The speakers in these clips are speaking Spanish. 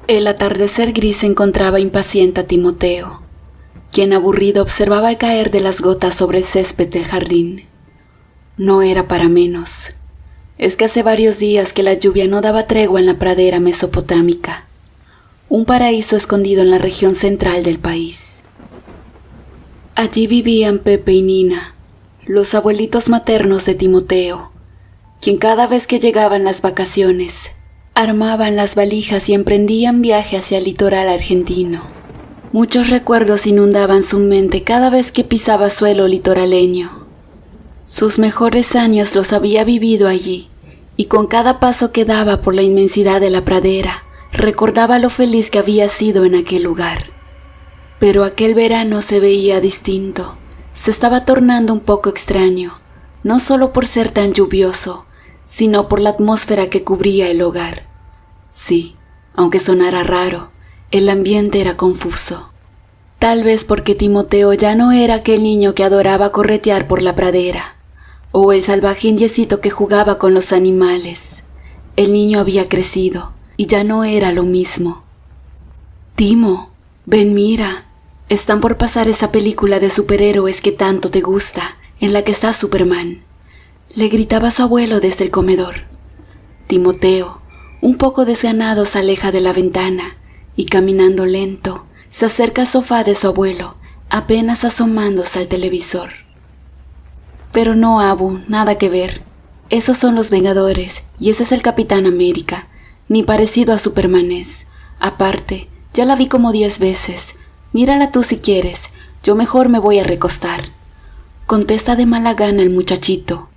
El atardecer gris encontraba impaciente a Timoteo, quien aburrido observaba el caer de las gotas sobre el césped del jardín. No era para menos. Es que hace varios días que la lluvia no daba tregua en la pradera mesopotámica, un paraíso escondido en la región central del país. Allí vivían Pepe y Nina, los abuelitos maternos de Timoteo, quien cada vez que llegaban las vacaciones, armaban las valijas y emprendían viaje hacia el litoral argentino. Muchos recuerdos inundaban su mente cada vez que pisaba suelo litoraleño. Sus mejores años los había vivido allí, y con cada paso que daba por la inmensidad de la pradera, recordaba lo feliz que había sido en aquel lugar. Pero aquel verano se veía distinto, se estaba tornando un poco extraño, no solo por ser tan lluvioso, sino por la atmósfera que cubría el hogar. Sí, aunque sonara raro, el ambiente era confuso. Tal vez porque Timoteo ya no era aquel niño que adoraba corretear por la pradera, o el salvaje indiecito que jugaba con los animales. El niño había crecido, y ya no era lo mismo. «Timo, ven, mira, están por pasar esa película de superhéroes que tanto te gusta, en la que está Superman», le gritaba su abuelo desde el comedor. Timoteo, un poco desganado, se aleja de la ventana y, caminando lento, se acerca al sofá de su abuelo, apenas asomándose al televisor. «Pero no, Abu, nada que ver. Esos son los Vengadores y ese es el Capitán América. Ni parecido a Superman es. Aparte, ya la vi como 10 veces. Mírala tú si quieres. Yo mejor me voy a recostar», contesta de mala gana el muchachito,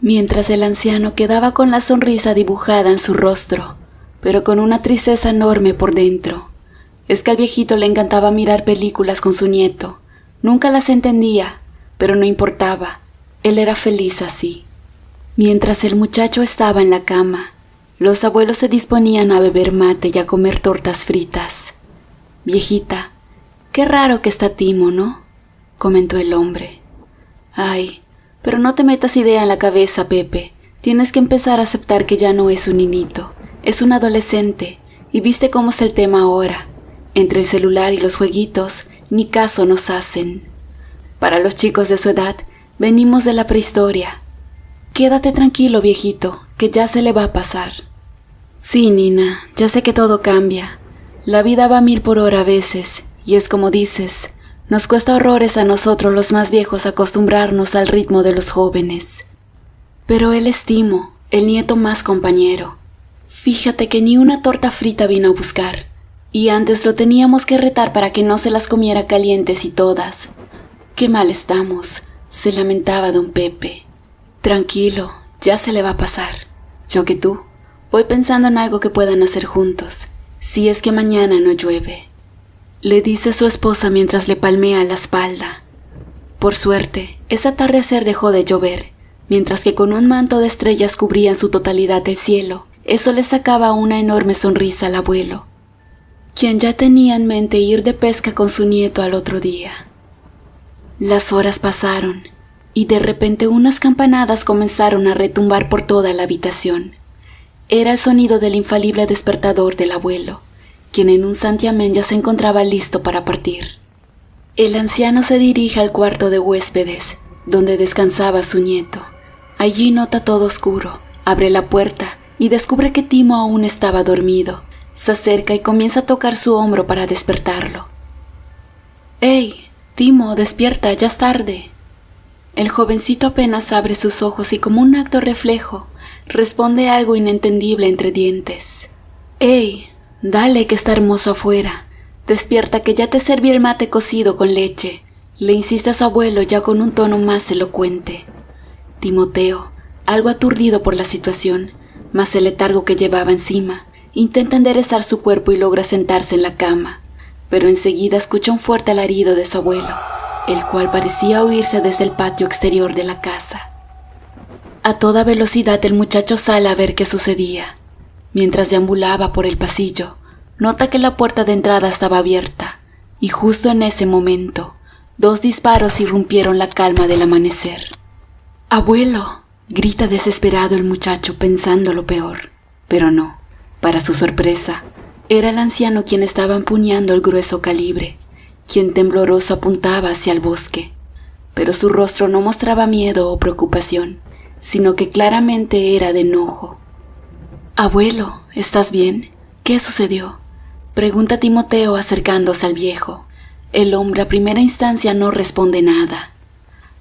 mientras el anciano quedaba con la sonrisa dibujada en su rostro, pero con una tristeza enorme por dentro. Es que al viejito le encantaba mirar películas con su nieto. Nunca las entendía, pero no importaba. Él era feliz así. Mientras el muchacho estaba en la cama, los abuelos se disponían a beber mate y a comer tortas fritas. «Viejita, qué raro que está Timo, ¿no?», comentó el hombre. «Ay, pero no te metas idea en la cabeza, Pepe. Tienes que empezar a aceptar que ya no es un niñito, es un adolescente, y viste cómo es el tema ahora. Entre el celular y los jueguitos, ni caso nos hacen. Para los chicos de su edad, venimos de la prehistoria. Quédate tranquilo, viejito, que ya se le va a pasar». «Sí, Nina, ya sé que todo cambia. La vida va a 1000 por hora a veces, y es como dices, nos cuesta horrores a nosotros los más viejos acostumbrarnos al ritmo de los jóvenes. Pero él es Timo, el nieto más compañero. Fíjate que ni una torta frita vino a buscar, y antes lo teníamos que retar para que no se las comiera calientes y todas. Qué mal estamos», se lamentaba don Pepe. «Tranquilo, ya se le va a pasar. Yo que tú, voy pensando en algo que puedan hacer juntos, si es que mañana no llueve», le dice su esposa mientras le palmea la espalda. Por suerte, ese atardecer dejó de llover, mientras que con un manto de estrellas cubría en su totalidad el cielo. Eso le sacaba una enorme sonrisa al abuelo, quien ya tenía en mente ir de pesca con su nieto al otro día. Las horas pasaron, y de repente unas campanadas comenzaron a retumbar por toda la habitación. Era el sonido del infalible despertador del abuelo, quien en un santiamén ya se encontraba listo para partir. El anciano se dirige al cuarto de huéspedes, donde descansaba su nieto. Allí nota todo oscuro, abre la puerta y descubre que Timo aún estaba dormido. Se acerca y comienza a tocar su hombro para despertarlo. «¡Hey, Timo, despierta, ya es tarde!». El jovencito apenas abre sus ojos y, como un acto reflejo, responde algo inentendible entre dientes. «¡Hey! Dale, que está hermoso afuera. Despierta, que ya te serví el mate cocido con leche», le insiste a su abuelo ya con un tono más elocuente. Timoteo, algo aturdido por la situación, más el letargo que llevaba encima, intenta enderezar su cuerpo y logra sentarse en la cama, pero enseguida escucha un fuerte alarido de su abuelo, el cual parecía oírse desde el patio exterior de la casa. A toda velocidad el muchacho sale a ver qué sucedía. Mientras deambulaba por el pasillo, nota que la puerta de entrada estaba abierta, y justo en ese momento, 2 disparos irrumpieron la calma del amanecer. «¡Abuelo!», grita desesperado el muchacho pensando lo peor, pero no. Para su sorpresa, Era el anciano quien estaba empuñando el grueso calibre, quien tembloroso apuntaba hacia el bosque, pero su rostro no mostraba miedo o preocupación, sino que claramente era de enojo. «Abuelo, ¿estás bien? ¿Qué sucedió?», pregunta Timoteo acercándose al viejo. El hombre a primera instancia no responde nada.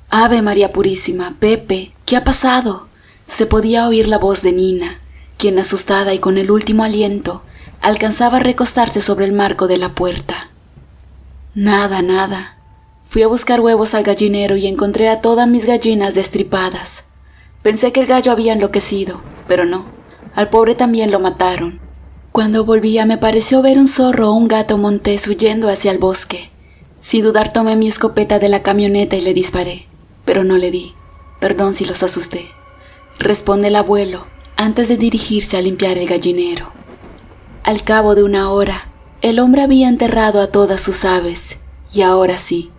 «Ave María Purísima, Pepe, ¿qué ha pasado?», se podía oír la voz de Nina, quien asustada y con el último aliento, alcanzaba a recostarse sobre el marco de la puerta. «Nada. Fui a buscar huevos al gallinero y encontré a todas mis gallinas destripadas. Pensé que el gallo había enloquecido, pero no, al pobre también lo mataron. Cuando volvía me pareció ver un zorro o un gato montés huyendo hacia el bosque. Sin dudar tomé mi escopeta de la camioneta y le disparé, pero no le di. Perdón si los asusté», responde el abuelo antes de dirigirse a limpiar el gallinero. Al cabo de una hora, el hombre había enterrado a todas sus aves, y ahora sí,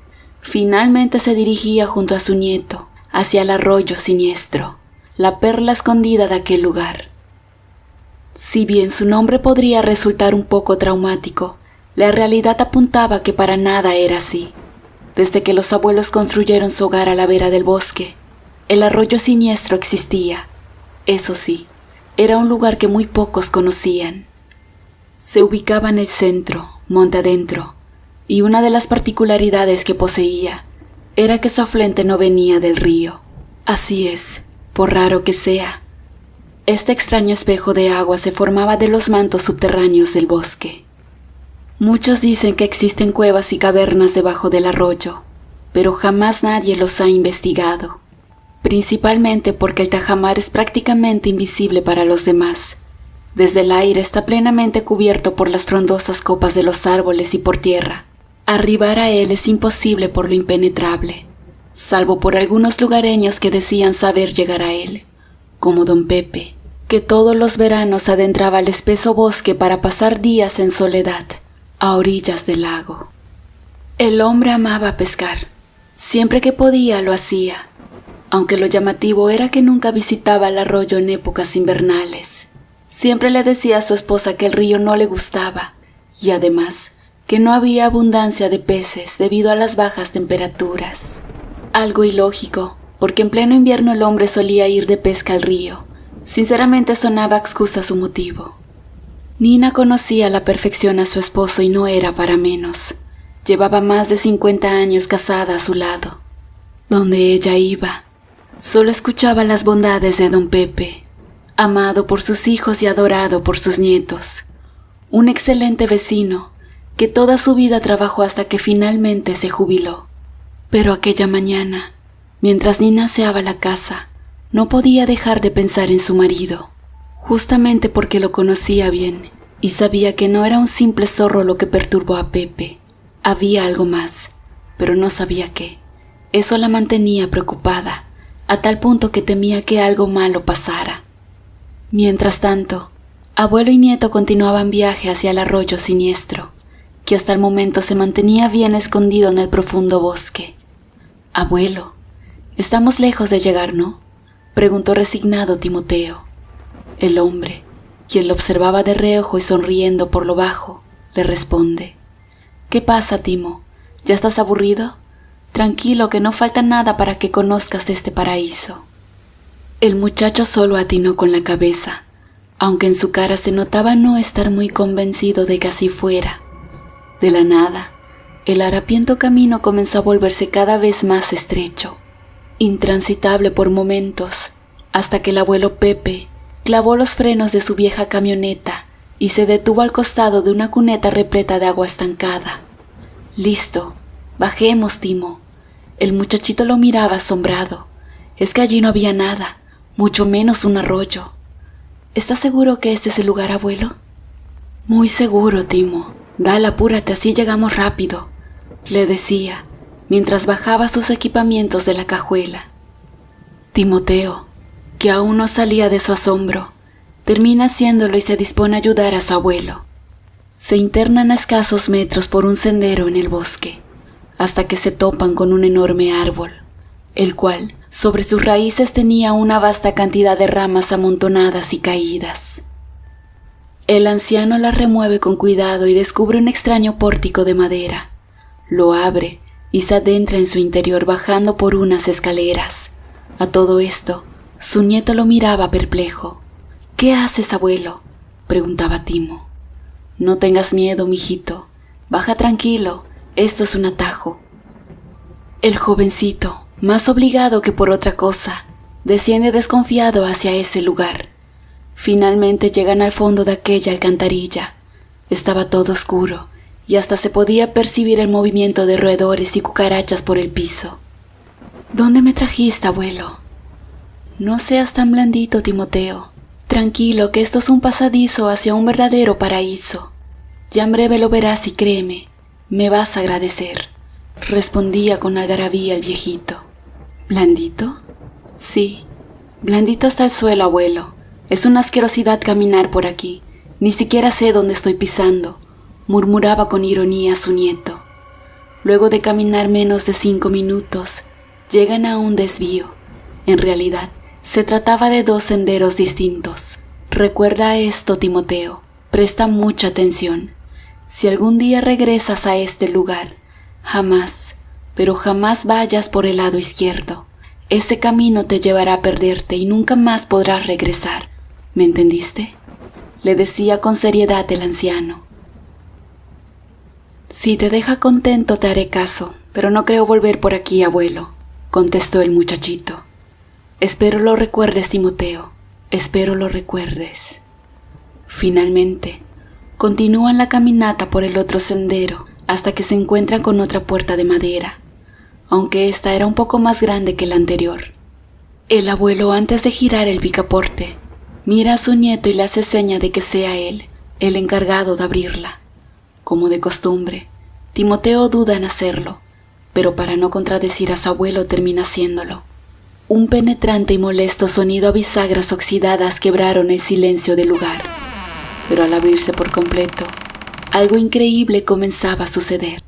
finalmente se dirigía junto a su nieto, hacia el arroyo siniestro, la perla escondida de aquel lugar. Si bien su nombre podría resultar un poco traumático, la realidad apuntaba que para nada era así. Desde que los abuelos construyeron su hogar a la vera del bosque, el arroyo siniestro existía. Eso sí, era un lugar que muy pocos conocían. Se ubicaba en el centro, monte adentro, y una de las particularidades que poseía era que su afluente no venía del río. Así es, por raro que sea, este extraño espejo de agua se formaba de los mantos subterráneos del bosque. Muchos dicen que existen cuevas y cavernas debajo del arroyo, pero jamás nadie los ha investigado, principalmente porque el tajamar es prácticamente invisible para los demás. Desde el aire está plenamente cubierto por las frondosas copas de los árboles y por tierra. Arribar a él es imposible por lo impenetrable, salvo por algunos lugareños que decían saber llegar a él, como don Pepe, que todos los veranos adentraba al espeso bosque para pasar días en soledad, a orillas del lago. El hombre amaba pescar. Siempre que podía lo hacía, aunque lo llamativo era que nunca visitaba el arroyo en épocas invernales. Siempre le decía a su esposa que el río no le gustaba, y además que no había abundancia de peces debido a las bajas temperaturas. Algo ilógico, porque en pleno invierno el hombre solía ir de pesca al río. Sinceramente sonaba excusa su motivo. Nina conocía a la perfección a su esposo y no era para menos. Llevaba más de 50 años casada a su lado. Donde ella iba, solo escuchaba las bondades de don Pepe, amado por sus hijos y adorado por sus nietos. Un excelente vecino que toda su vida trabajó hasta que finalmente se jubiló. Pero aquella mañana, mientras Nina aseaba la casa, no podía dejar de pensar en su marido, justamente porque lo conocía bien y sabía que no era un simple zorro lo que perturbó a Pepe. Había algo más, pero no sabía qué. Eso la mantenía preocupada, a tal punto que temía que algo malo pasara. Mientras tanto, abuelo y nieto continuaban viaje hacia el arroyo siniestro, que hasta el momento se mantenía bien escondido en el profundo bosque. «Abuelo, estamos lejos de llegar, ¿no?», preguntó resignado Timoteo. El hombre, quien lo observaba de reojo y sonriendo por lo bajo, le responde: «¿Qué pasa, Timo? ¿Ya estás aburrido? Tranquilo, que no falta nada para que conozcas este paraíso». El muchacho solo atinó con la cabeza, aunque en su cara se notaba no estar muy convencido de que así fuera. De la nada, el harapiento camino comenzó a volverse cada vez más estrecho, intransitable por momentos, hasta que el abuelo Pepe clavó los frenos de su vieja camioneta y se detuvo al costado de una cuneta repleta de agua estancada. «Listo, bajemos, Timo». El muchachito lo miraba asombrado. Es que allí no había nada, mucho menos un arroyo. «¿Estás seguro que este es el lugar, abuelo?» «Muy seguro, Timo. Dale, apúrate, así llegamos rápido», le decía, mientras bajaba sus equipamientos de la cajuela. Timoteo, que aún no salía de su asombro, termina haciéndolo y se dispone a ayudar a su abuelo. Se internan a escasos metros por un sendero en el bosque, hasta que se topan con un enorme árbol, el cual sobre sus raíces tenía una vasta cantidad de ramas amontonadas y caídas. El anciano la remueve con cuidado y descubre un extraño pórtico de madera. Lo abre y se adentra en su interior bajando por unas escaleras. A todo esto, su nieto lo miraba perplejo. «¿Qué haces, abuelo?», preguntaba Timo. «No tengas miedo, mijito. Baja tranquilo, esto es un atajo». El jovencito, más obligado que por otra cosa, desciende desconfiado hacia ese lugar. Finalmente llegan al fondo de aquella alcantarilla. Estaba todo oscuro y hasta se podía percibir el movimiento de roedores y cucarachas por el piso. «¿Dónde me trajiste, abuelo?» «No seas tan blandito, Timoteo. Tranquilo, que esto es un pasadizo hacia un verdadero paraíso. Ya en breve lo verás y créeme, me vas a agradecer», respondía con algarabía el viejito. «¿Blandito?» «Sí, blandito está el suelo, abuelo. Es una asquerosidad caminar por aquí. Ni siquiera sé dónde estoy pisando», murmuraba con ironía su nieto. Luego de caminar menos de 5 minutos, llegan a un desvío. En realidad, se trataba de 2 senderos distintos. Recuerda esto, Timoteo. Presta mucha atención. Si algún día regresas a este lugar, jamás, pero jamás vayas por el lado izquierdo. Ese camino te llevará a perderte y nunca más podrás regresar. ¿Me entendiste?, le decía con seriedad el anciano. «Si te deja contento te haré caso, pero no creo volver por aquí, abuelo», contestó el muchachito. «Espero lo recuerdes, Timoteo, espero lo recuerdes». Finalmente, continúan la caminata por el otro sendero hasta que se encuentran con otra puerta de madera, aunque esta era un poco más grande que la anterior. El abuelo, antes de girar el picaporte, mira a su nieto y le hace seña de que sea él el encargado de abrirla. Como de costumbre, Timoteo duda en hacerlo, pero para no contradecir a su abuelo termina haciéndolo. Un penetrante y molesto sonido a bisagras oxidadas quebraron el silencio del lugar, pero al abrirse por completo, algo increíble comenzaba a suceder.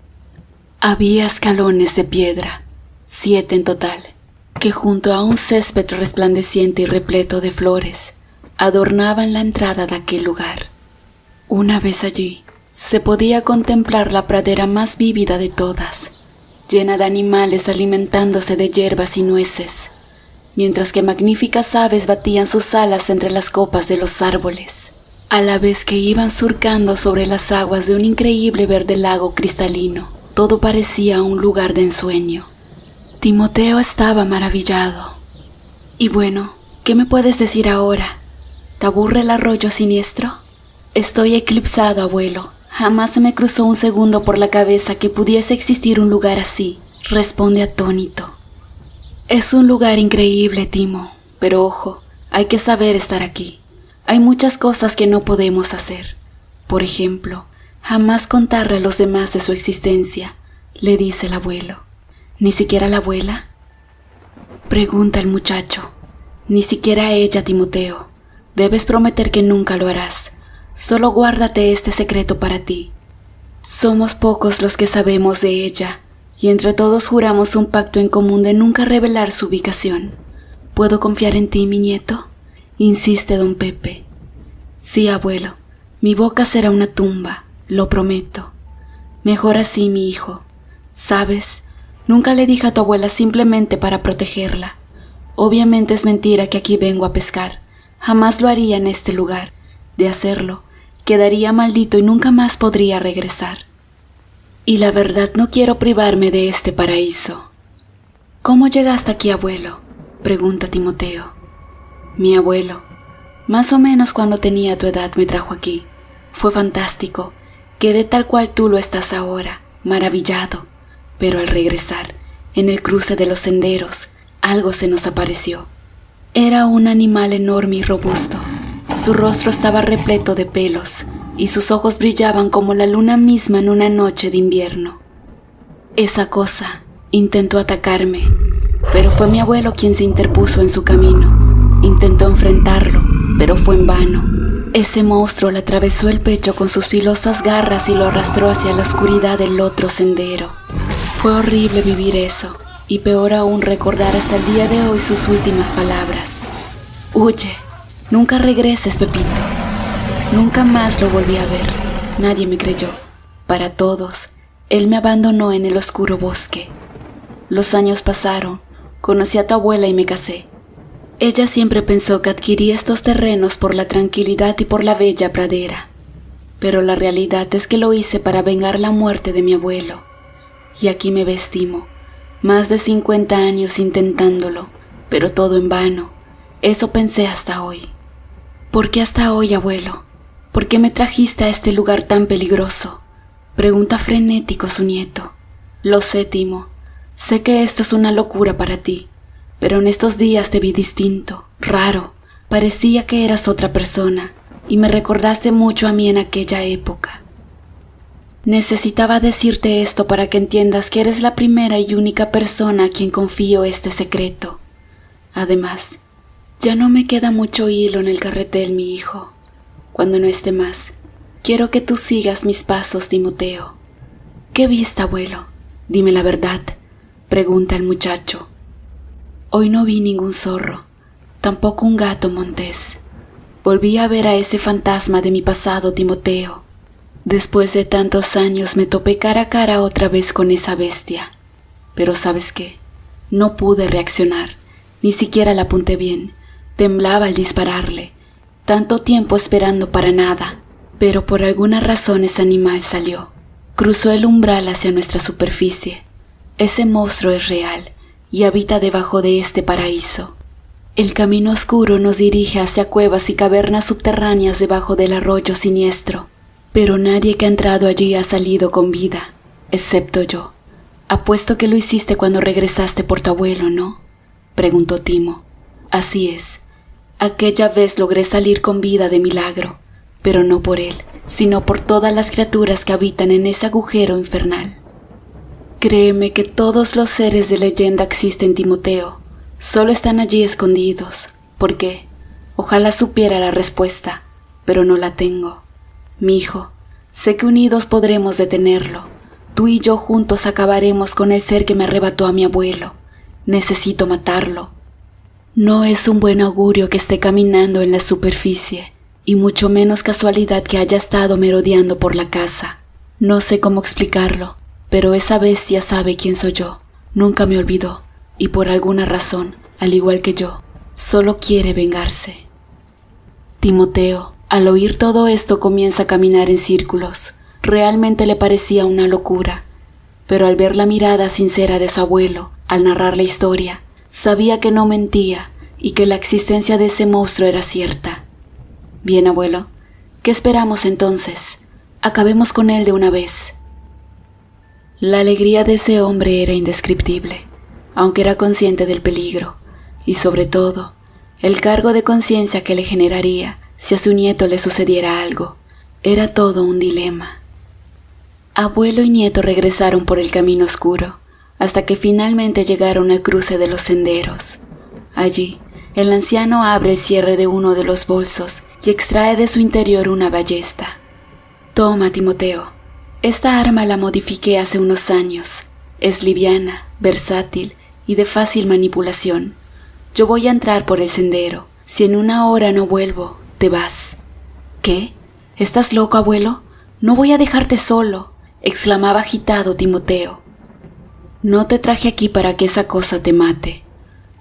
Había escalones de piedra, 7 en total, que junto a un césped resplandeciente y repleto de flores, adornaban la entrada de aquel lugar. Una vez allí, se podía contemplar la pradera más vívida de todas, llena de animales alimentándose de hierbas y nueces, mientras que magníficas aves batían sus alas entre las copas de los árboles, a la vez que iban surcando sobre las aguas de un increíble verde lago cristalino. Todo parecía un lugar de ensueño. Timoteo estaba maravillado. «Y bueno, ¿qué me puedes decir ahora? ¿Te aburre el arroyo siniestro?» «Estoy eclipsado, abuelo. Jamás se me cruzó un segundo por la cabeza que pudiese existir un lugar así», responde atónito. «Es un lugar increíble, Timo, pero ojo, hay que saber estar aquí. Hay muchas cosas que no podemos hacer. Por ejemplo, jamás contarle a los demás de su existencia», le dice el abuelo. «¿Ni siquiera la abuela?», pregunta el muchacho. «Ni siquiera ella, Timoteo. Debes prometer que nunca lo harás. Solo guárdate este secreto para ti. Somos pocos los que sabemos de ella, y entre todos juramos un pacto en común de nunca revelar su ubicación. ¿Puedo confiar en ti, mi nieto?», insiste don Pepe. «Sí, abuelo. Mi boca será una tumba, lo prometo. Mejor así, mi hijo. ¿Sabes? Nunca le dije a tu abuela simplemente para protegerla. Obviamente es mentira que aquí vengo a pescar. Jamás lo haría en este lugar. De hacerlo, quedaría maldito y nunca más podría regresar. Y la verdad no quiero privarme de este paraíso». «¿Cómo llegaste aquí, abuelo?», pregunta Timoteo. «Mi abuelo, más o menos cuando tenía tu edad, me trajo aquí. Fue fantástico. Quedé tal cual tú lo estás ahora, maravillado. Pero al regresar, en el cruce de los senderos, algo se nos apareció. Era un animal enorme y robusto. Su rostro estaba repleto de pelos y sus ojos brillaban como la luna misma en una noche de invierno. Esa cosa intentó atacarme, pero fue mi abuelo quien se interpuso en su camino. Intentó enfrentarlo, pero fue en vano. Ese monstruo le atravesó el pecho con sus filosas garras y lo arrastró hacia la oscuridad del otro sendero. Fue horrible vivir eso, y peor aún recordar hasta el día de hoy sus últimas palabras. «Huye, nunca regreses, Pepito». Nunca más lo volví a ver. Nadie me creyó. Para todos, él me abandonó en el oscuro bosque. Los años pasaron, conocí a tu abuela y me casé. Ella siempre pensó que adquirí estos terrenos por la tranquilidad y por la bella pradera. Pero la realidad es que lo hice para vengar la muerte de mi abuelo. Y aquí me ves, Timo. Más de 50 años intentándolo, pero todo en vano. Eso pensé hasta hoy. ¿Por qué hasta hoy, abuelo? ¿Por qué me trajiste a este lugar tan peligroso? Pregunta frenético su nieto. Lo sé, Timo. Sé que esto es una locura para ti, pero en estos días te vi distinto, raro. Parecía que eras otra persona y me recordaste mucho a mí en aquella época. Necesitaba decirte esto para que entiendas que eres la primera y única persona a quien confío este secreto. Además, ya no me queda mucho hilo en el carretel, mi hijo. Cuando no esté más, quiero que tú sigas mis pasos, Timoteo. ¿Qué viste, abuelo? Dime la verdad, pregunta el muchacho. Hoy no vi ningún zorro, tampoco un gato montés. Volví a ver a ese fantasma de mi pasado, Timoteo. Después de tantos años me topé cara a cara otra vez con esa bestia. Pero ¿sabes qué? No pude reaccionar, ni siquiera la apunté bien. Temblaba al dispararle. Tanto tiempo esperando para nada. Pero por alguna razón ese animal salió. Cruzó el umbral hacia nuestra superficie. Ese monstruo es real y habita debajo de este paraíso. El camino oscuro nos dirige hacia cuevas y cavernas subterráneas debajo del arroyo siniestro. Pero nadie que ha entrado allí ha salido con vida, excepto yo. Apuesto que lo hiciste cuando regresaste por tu abuelo, ¿no? Preguntó Timo. Así es. Aquella vez logré salir con vida de milagro, pero no por él, sino por todas las criaturas que habitan en ese agujero infernal. Créeme que todos los seres de leyenda existen, Timoteo. Solo están allí escondidos. ¿Por qué? Ojalá supiera la respuesta, pero no la tengo. Mi hijo, sé que unidos podremos detenerlo. Tú y yo juntos acabaremos con el ser que me arrebató a mi abuelo. Necesito matarlo. No es un buen augurio que esté caminando en la superficie, y mucho menos casualidad que haya estado merodeando por la casa. No sé cómo explicarlo, pero esa bestia sabe quién soy yo. Nunca me olvidó, y por alguna razón, al igual que yo, solo quiere vengarse. Timoteo, al oír todo esto, comienza a caminar en círculos. Realmente le parecía una locura, pero al ver la mirada sincera de su abuelo, al narrar la historia, sabía que no mentía y que la existencia de ese monstruo era cierta. Bien, abuelo, ¿qué esperamos entonces? Acabemos con él de una vez. La alegría de ese hombre era indescriptible, aunque era consciente del peligro, y sobre todo, el cargo de conciencia que le generaría si a su nieto le sucediera algo. Era todo un dilema. Abuelo y nieto regresaron por el camino oscuro, hasta que finalmente llegaron al cruce de los senderos. Allí, el anciano abre el cierre de uno de los bolsos y extrae de su interior una ballesta. Toma, Timoteo. Esta arma la modifiqué hace unos años. Es liviana, versátil y de fácil manipulación. Yo voy a entrar por el sendero. Si en una hora no vuelvo, te vas. ¿Qué? ¿Estás loco, abuelo? No voy a dejarte solo, exclamaba agitado Timoteo. No te traje aquí para que esa cosa te mate.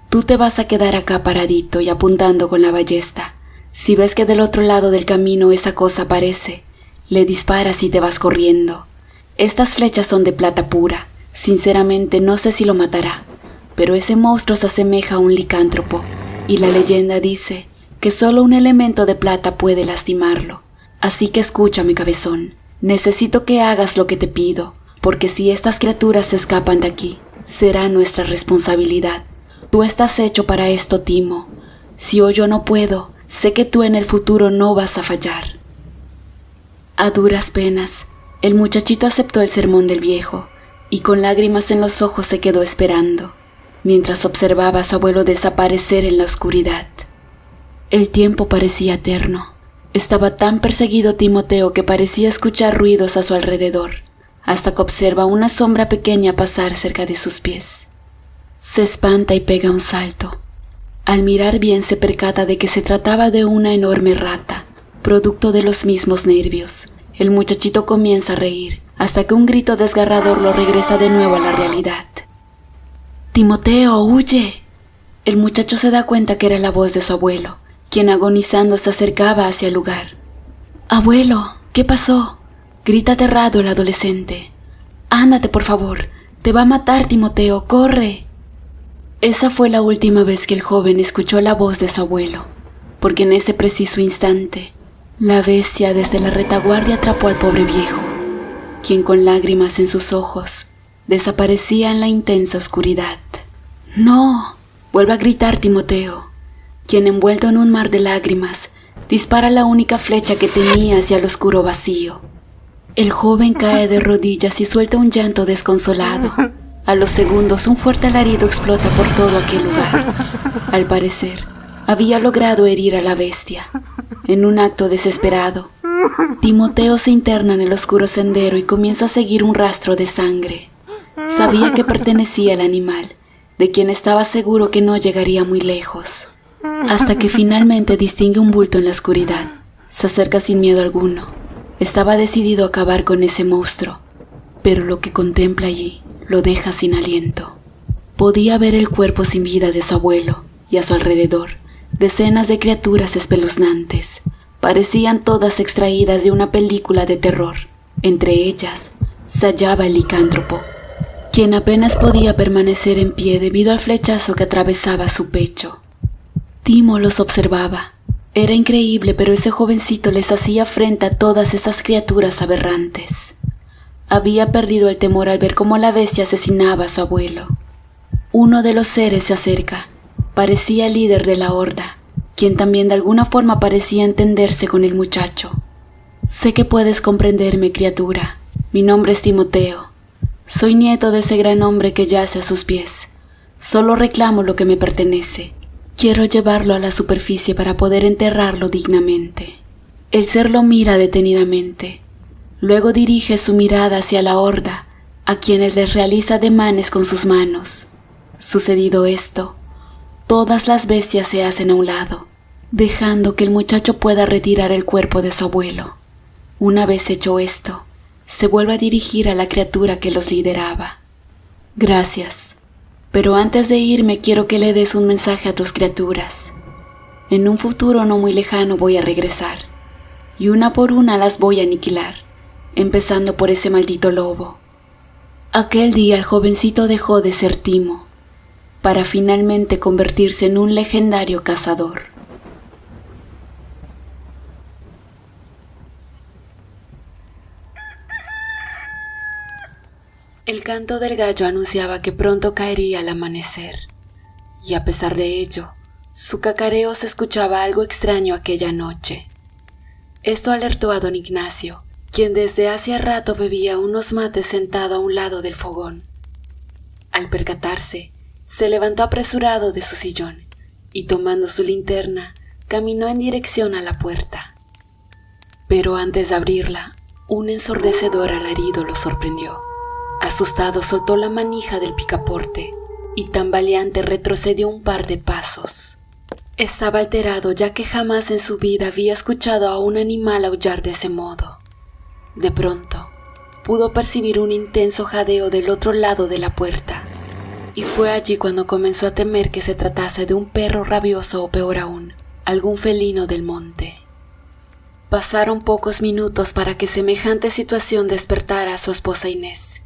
Tú te vas a quedar acá paradito y apuntando con la ballesta. Si ves que del otro lado del camino esa cosa aparece, le disparas y te vas corriendo. Estas flechas son de plata pura. Sinceramente no sé si lo matará, pero ese monstruo se asemeja a un licántropo, y la leyenda dice que solo un elemento de plata puede lastimarlo. Así que escúchame, cabezón. Necesito que hagas lo que te pido, porque si estas criaturas se escapan de aquí, será nuestra responsabilidad. Tú estás hecho para esto, Timo. Si hoy yo no puedo, sé que tú en el futuro no vas a fallar. A duras penas, el muchachito aceptó el sermón del viejo, y con lágrimas en los ojos se quedó esperando, mientras observaba a su abuelo desaparecer en la oscuridad. El tiempo parecía eterno. Estaba tan perseguido Timoteo que parecía escuchar ruidos a su alrededor, hasta que observa una sombra pequeña pasar cerca de sus pies. Se espanta y pega un salto. Al mirar bien se percata de que se trataba de una enorme rata, producto de los mismos nervios. El muchachito comienza a reír, hasta que un grito desgarrador lo regresa de nuevo a la realidad. ¡Timoteo, huye! El muchacho se da cuenta que era la voz de su abuelo, quien agonizando se acercaba hacia el lugar. «Abuelo, ¿qué pasó?», grita aterrado el adolescente. «Ándate, por favor, te va a matar, Timoteo, corre». Esa fue la última vez que el joven escuchó la voz de su abuelo, porque en ese preciso instante, la bestia desde la retaguardia atrapó al pobre viejo, quien con lágrimas en sus ojos desaparecía en la intensa oscuridad. «¡No!», vuelve a gritar Timoteo, quien envuelto en un mar de lágrimas, dispara la única flecha que tenía hacia el oscuro vacío. El joven cae de rodillas y suelta un llanto desconsolado. A los segundos, un fuerte alarido explota por todo aquel lugar. Al parecer, había logrado herir a la bestia. En un acto desesperado, Timoteo se interna en el oscuro sendero y comienza a seguir un rastro de sangre. Sabía que pertenecía al animal, de quien estaba seguro que no llegaría muy lejos, hasta que finalmente distingue un bulto en la oscuridad. Se acerca sin miedo alguno. Estaba decidido a acabar con ese monstruo, pero lo que contempla allí lo deja sin aliento. Podía ver el cuerpo sin vida de su abuelo, y a su alrededor, decenas de criaturas espeluznantes. Parecían todas extraídas de una película de terror. Entre ellas, se hallaba el licántropo, quien apenas podía permanecer en pie debido al flechazo que atravesaba su pecho. Timo los observaba. Era increíble, pero ese jovencito les hacía frente a todas esas criaturas aberrantes. Había perdido el temor al ver cómo la bestia asesinaba a su abuelo. Uno de los seres se acerca. Parecía el líder de la horda, quien también de alguna forma parecía entenderse con el muchacho. «Sé que puedes comprenderme, criatura. Mi nombre es Timoteo. Soy nieto de ese gran hombre que yace a sus pies. Solo reclamo lo que me pertenece. Quiero llevarlo a la superficie para poder enterrarlo dignamente». El ser lo mira detenidamente. Luego dirige su mirada hacia la horda, a quienes les realiza ademanes con sus manos. Sucedido esto, todas las bestias se hacen a un lado, dejando que el muchacho pueda retirar el cuerpo de su abuelo. Una vez hecho esto, se vuelve a dirigir a la criatura que los lideraba. «Gracias. Pero antes de irme quiero que le des un mensaje a tus criaturas. En un futuro no muy lejano voy a regresar, y una por una las voy a aniquilar, empezando por ese maldito lobo». Aquel día el jovencito dejó de ser Timo, para finalmente convertirse en un legendario cazador. El canto del gallo anunciaba que pronto caería el amanecer, y a pesar de ello, su cacareo se escuchaba algo extraño aquella noche. Esto alertó a don Ignacio, quien desde hacía rato bebía unos mates sentado a un lado del fogón. Al percatarse, se levantó apresurado de su sillón y tomando su linterna, caminó en dirección a la puerta. Pero antes de abrirla, un ensordecedor alarido lo sorprendió. Asustado soltó la manija del picaporte y tambaleante retrocedió un par de pasos. Estaba alterado ya que jamás en su vida había escuchado a un animal aullar de ese modo. De pronto, pudo percibir un intenso jadeo del otro lado de la puerta, y fue allí cuando comenzó a temer que se tratase de un perro rabioso o peor aún, algún felino del monte. Pasaron pocos minutos para que semejante situación despertara a su esposa Inés,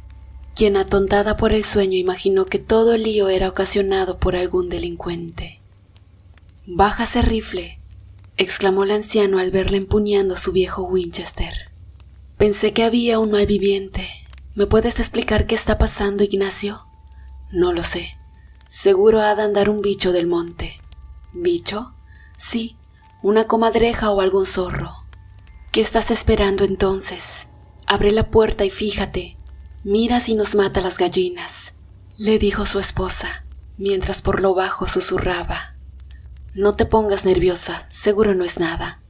quien atontada por el sueño imaginó que todo el lío era ocasionado por algún delincuente. «Baja ese rifle», exclamó el anciano al verla empuñando su viejo Winchester. «Pensé que había un malviviente. ¿Me puedes explicar qué está pasando, Ignacio?» «No lo sé. Seguro ha de andar un bicho del monte». «¿Bicho?» «Sí, una comadreja o algún zorro». «¿Qué estás esperando entonces? Abre la puerta y fíjate. Mira si nos mata las gallinas», le dijo su esposa, mientras por lo bajo susurraba. «No te pongas nerviosa, seguro no es nada.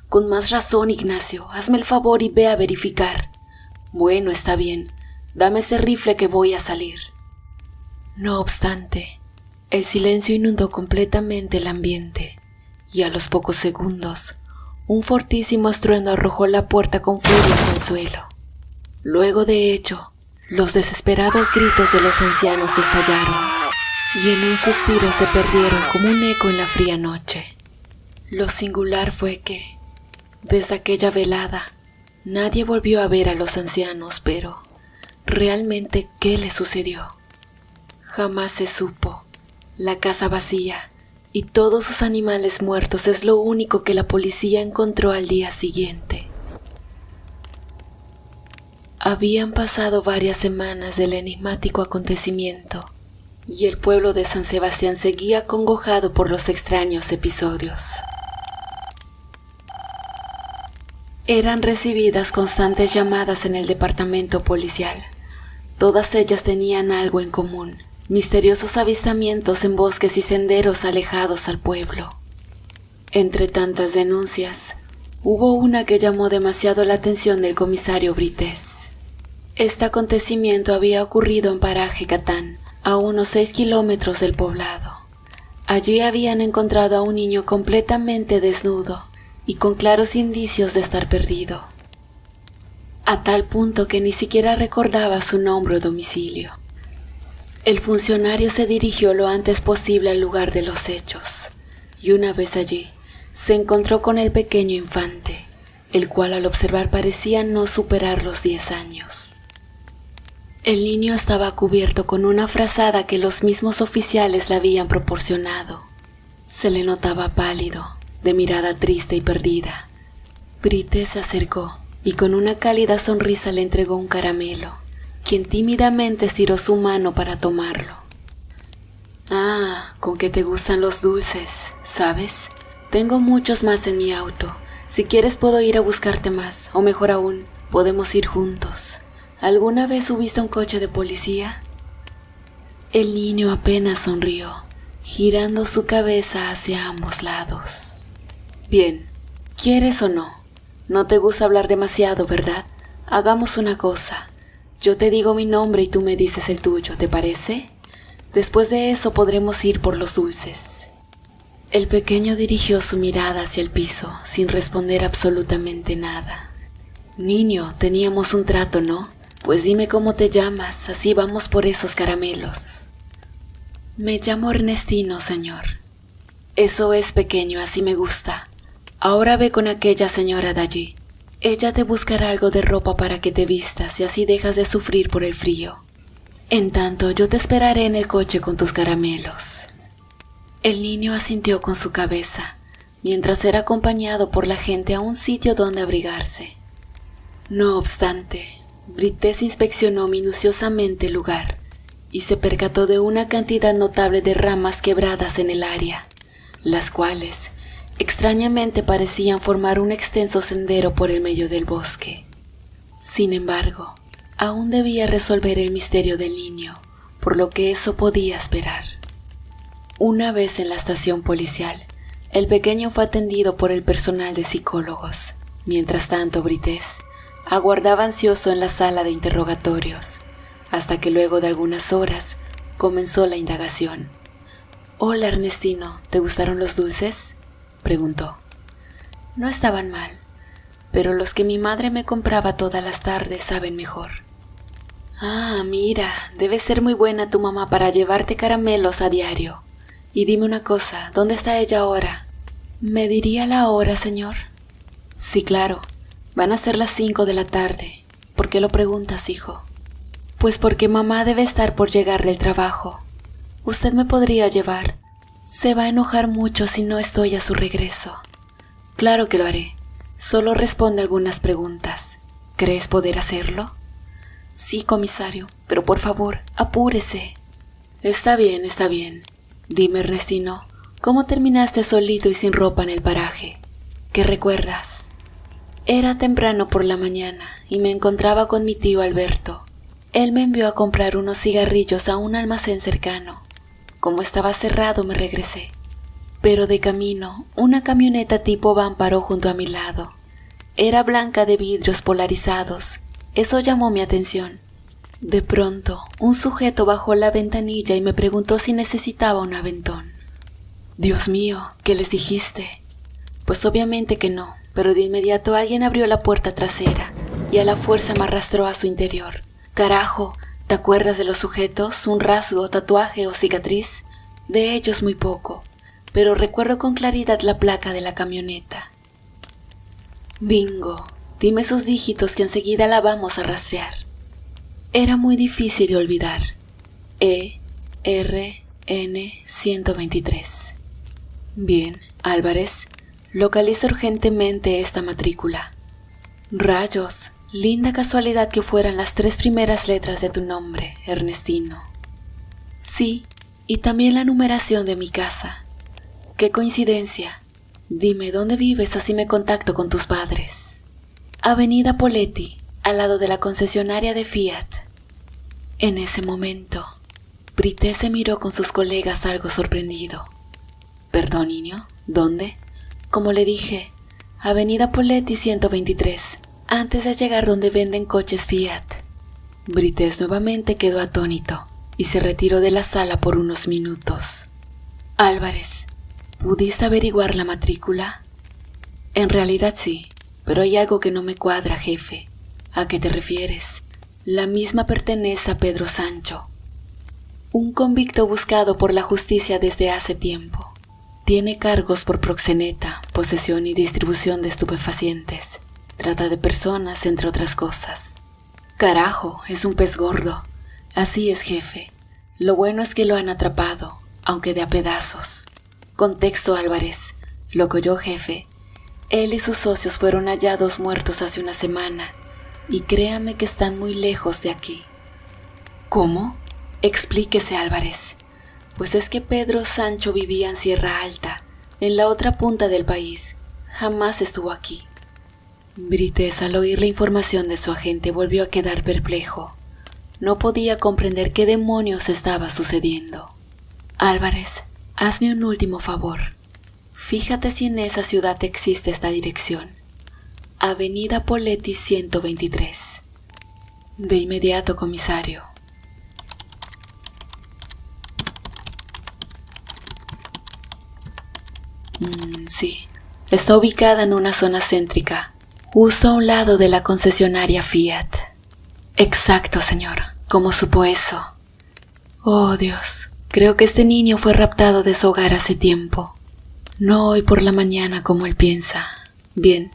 Con más razón, Ignacio, hazme el favor y ve a verificar». «Bueno, está bien. Dame ese rifle que voy a salir». No obstante, el silencio inundó completamente el ambiente, y a los pocos segundos, un fortísimo estruendo arrojó la puerta con furia hacia el suelo. Luego de ello, los desesperados gritos de los ancianos estallaron y en un suspiro se perdieron como un eco en la fría noche. Lo singular fue que, desde aquella velada, nadie volvió a ver a los ancianos, pero ¿realmente qué les sucedió? Jamás se supo. La casa vacía y todos sus animales muertos es lo único que la policía encontró al día siguiente. Habían pasado varias semanas del enigmático acontecimiento y el pueblo de San Sebastián seguía acongojado por los extraños episodios. Eran recibidas constantes llamadas en el departamento policial. Todas ellas tenían algo en común: misteriosos avistamientos en bosques y senderos alejados al pueblo. Entre tantas denuncias, hubo una que llamó demasiado la atención del comisario Brites. Este acontecimiento había ocurrido en Paraje Catán, a unos 6 kilómetros del poblado. Allí habían encontrado a un niño completamente desnudo y con claros indicios de estar perdido, a tal punto que ni siquiera recordaba su nombre o domicilio. El funcionario se dirigió lo antes posible al lugar de los hechos, y una vez allí, se encontró con el pequeño infante, el cual al observar parecía no superar los 10 años. El niño estaba cubierto con una frazada que los mismos oficiales le habían proporcionado. Se le notaba pálido, de mirada triste y perdida. Brites se acercó y con una cálida sonrisa le entregó un caramelo, quien tímidamente estiró su mano para tomarlo. «Ah, con que te gustan los dulces, ¿sabes? Tengo muchos más en mi auto. Si quieres puedo ir a buscarte más, o mejor aún, podemos ir juntos. ¿Alguna vez subiste a un coche de policía?» El niño apenas sonrió, girando su cabeza hacia ambos lados. «Bien, ¿quieres o no? No te gusta hablar demasiado, ¿verdad? Hagamos una cosa. Yo te digo mi nombre y tú me dices el tuyo, ¿te parece? Después de eso podremos ir por los dulces». El pequeño dirigió su mirada hacia el piso, sin responder absolutamente nada. «Niño, teníamos un trato, ¿no? Pues dime cómo te llamas, así vamos por esos caramelos». «Me llamo Ernestino, señor». «Eso es, pequeño, así me gusta. Ahora ve con aquella señora de allí. Ella te buscará algo de ropa para que te vistas y así dejas de sufrir por el frío. En tanto, yo te esperaré en el coche con tus caramelos». El niño asintió con su cabeza, mientras era acompañado por la gente a un sitio donde abrigarse. No obstante, Brites inspeccionó minuciosamente el lugar y se percató de una cantidad notable de ramas quebradas en el área, las cuales, extrañamente, parecían formar un extenso sendero por el medio del bosque. Sin embargo, aún debía resolver el misterio del niño, por lo que eso podía esperar. Una vez en la estación policial, el pequeño fue atendido por el personal de psicólogos. Mientras tanto, Brites aguardaba ansioso en la sala de interrogatorios, hasta que luego de algunas horas comenzó la indagación. «Hola, Ernestino, ¿te gustaron los dulces?», preguntó. «No estaban mal, pero los que mi madre me compraba todas las tardes saben mejor». «Ah, mira, debe ser muy buena tu mamá para llevarte caramelos a diario. Y dime una cosa, ¿dónde está ella ahora?». «¿Me diría la hora, señor?». «Sí, claro. Van a ser las 5 de la tarde. ¿Por qué lo preguntas, hijo?». «Pues porque mamá debe estar por llegar del trabajo. ¿Usted me podría llevar? Se va a enojar mucho si no estoy a su regreso». «Claro que lo haré. Solo responde algunas preguntas. ¿Crees poder hacerlo?». «Sí, comisario, pero por favor, apúrese». Está bien. Dime, Ernestino, ¿cómo terminaste solito y sin ropa en el paraje? ¿Qué recuerdas?» «Era temprano por la mañana y me encontraba con mi tío Alberto. Él me envió a comprar unos cigarrillos a un almacén cercano. Como estaba cerrado, me regresé. Pero de camino, una camioneta tipo van paró junto a mi lado. Era blanca de vidrios polarizados. Eso llamó mi atención. De pronto, un sujeto bajó la ventanilla y me preguntó si necesitaba un aventón. Dios mío, ¿qué les dijiste? Pues obviamente que no, pero de inmediato alguien abrió la puerta trasera y a la fuerza me arrastró a su interior. Carajo, ¿te acuerdas de los sujetos? ¿Un rasgo, tatuaje o cicatriz? De ellos muy poco, pero recuerdo con claridad la placa de la camioneta. Bingo, dime sus dígitos que enseguida la vamos a rastrear. Era muy difícil de olvidar. ERN123. Bien, Álvarez, localiza urgentemente esta matrícula. Rayos, linda casualidad que fueran las 3 primeras letras de tu nombre, Ernestino. Sí, y también la numeración de mi casa. ¡Qué coincidencia! Dime dónde vives, así me contacto con tus padres. Avenida Poletti, al lado de la concesionaria de Fiat. En ese momento, Brité se miró con sus colegas algo sorprendido. ¿Perdón, niño? ¿Dónde? Como le dije, Avenida Poletti 123, antes de llegar donde venden coches Fiat. Brites nuevamente quedó atónito y se retiró de la sala por unos minutos. Álvarez, ¿pudiste averiguar la matrícula? En realidad sí, pero hay algo que no me cuadra, jefe. ¿A qué te refieres? La misma pertenece a Pedro Sancho, un convicto buscado por la justicia desde hace tiempo. Tiene cargos por proxeneta, posesión y distribución de estupefacientes, trata de personas, entre otras cosas. Carajo, es un pez gordo. Así es, jefe. Lo bueno es que lo han atrapado, aunque de a pedazos. Contexto, Álvarez. Lo que oyó, jefe. Él y sus socios fueron hallados muertos hace una semana, y créame que están muy lejos de aquí. ¿Cómo? Explíquese, Álvarez. Pues es que Pedro Sancho vivía en Sierra Alta, en la otra punta del país. Jamás estuvo aquí. Brites, al oír la información de su agente, volvió a quedar perplejo. No podía comprender qué demonios estaba sucediendo. Álvarez, hazme un último favor. Fíjate si en esa ciudad existe esta dirección. Avenida Poletti 123. De inmediato, comisario. Sí, está ubicada en una zona céntrica, justo a un lado de la concesionaria Fiat. Exacto, señor. ¿Cómo supo eso? Oh, Dios. Creo que este niño fue raptado de su hogar hace tiempo. No hoy por la mañana como él piensa. Bien,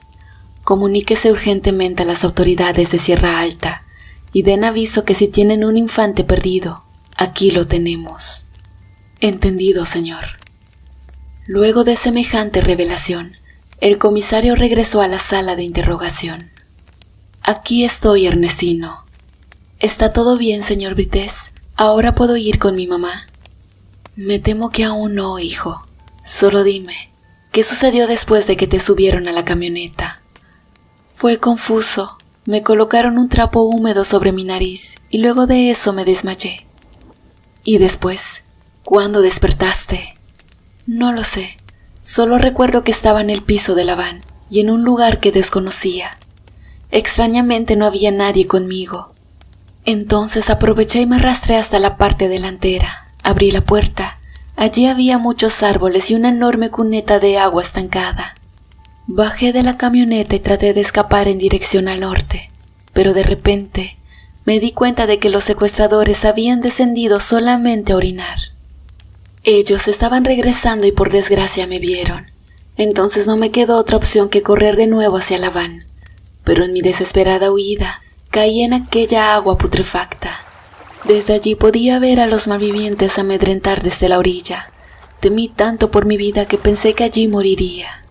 comuníquese urgentemente a las autoridades de Sierra Alta y den aviso que si tienen un infante perdido, aquí lo tenemos. Entendido, señor. Luego de semejante revelación, el comisario regresó a la sala de interrogación. Aquí estoy, Ernestino. ¿Está todo bien, señor Brites? ¿Ahora puedo ir con mi mamá? Me temo que aún no, hijo. Solo dime, ¿qué sucedió después de que te subieron a la camioneta? Fue confuso. Me colocaron un trapo húmedo sobre mi nariz y luego de eso me desmayé. ¿Y después? ¿Cuándo despertaste? No lo sé. Solo recuerdo que estaba en el piso de la van y en un lugar que desconocía. Extrañamente no había nadie conmigo. Entonces aproveché y me arrastré hasta la parte delantera. Abrí la puerta. Allí había muchos árboles y una enorme cuneta de agua estancada. Bajé de la camioneta y traté de escapar en dirección al norte, pero de repente me di cuenta de que los secuestradores habían descendido solamente a orinar. Ellos estaban regresando y por desgracia me vieron. Entonces no me quedó otra opción que correr de nuevo hacia la van, pero en mi desesperada huida caí en aquella agua putrefacta. Desde allí podía ver a los malvivientes amedrentar desde la orilla. Temí tanto por mi vida que pensé que allí moriría.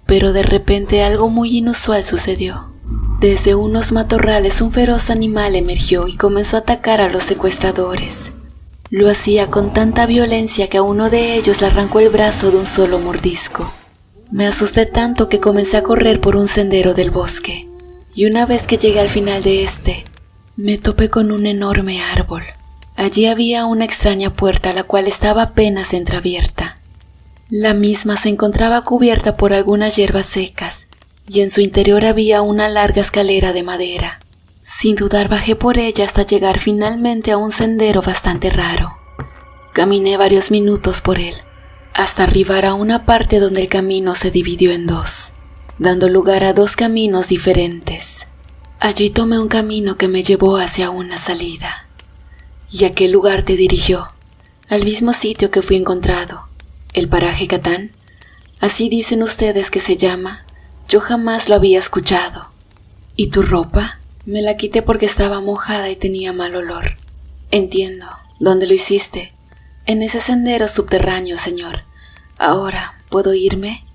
Pero de repente algo muy inusual sucedió. Desde unos matorrales un feroz animal emergió y comenzó a atacar a los secuestradores. Lo hacía con tanta violencia que a uno de ellos le arrancó el brazo de un solo mordisco. Me asusté tanto que comencé a correr por un sendero del bosque, y una vez que llegué al final de este, me topé con un enorme árbol. Allí había una extraña puerta la cual estaba apenas entreabierta. La misma se encontraba cubierta por algunas hierbas secas, y en su interior había una larga escalera de madera. Sin dudar bajé por ella hasta llegar finalmente a un sendero bastante raro. Caminé varios minutos por él, hasta arribar a una parte donde el camino se dividió en dos. dando lugar a dos caminos diferentes. Allí tomé un camino que me llevó hacia una salida. ¿Y a qué lugar te dirigió? Al mismo sitio que fui encontrado, el paraje Catán. Así dicen ustedes que se llama. Yo jamás lo había escuchado. ¿Y tu ropa? Me la quité porque estaba mojada y tenía mal olor. Entiendo. ¿Dónde lo hiciste? En ese sendero subterráneo, señor. Ahora, ¿puedo irme?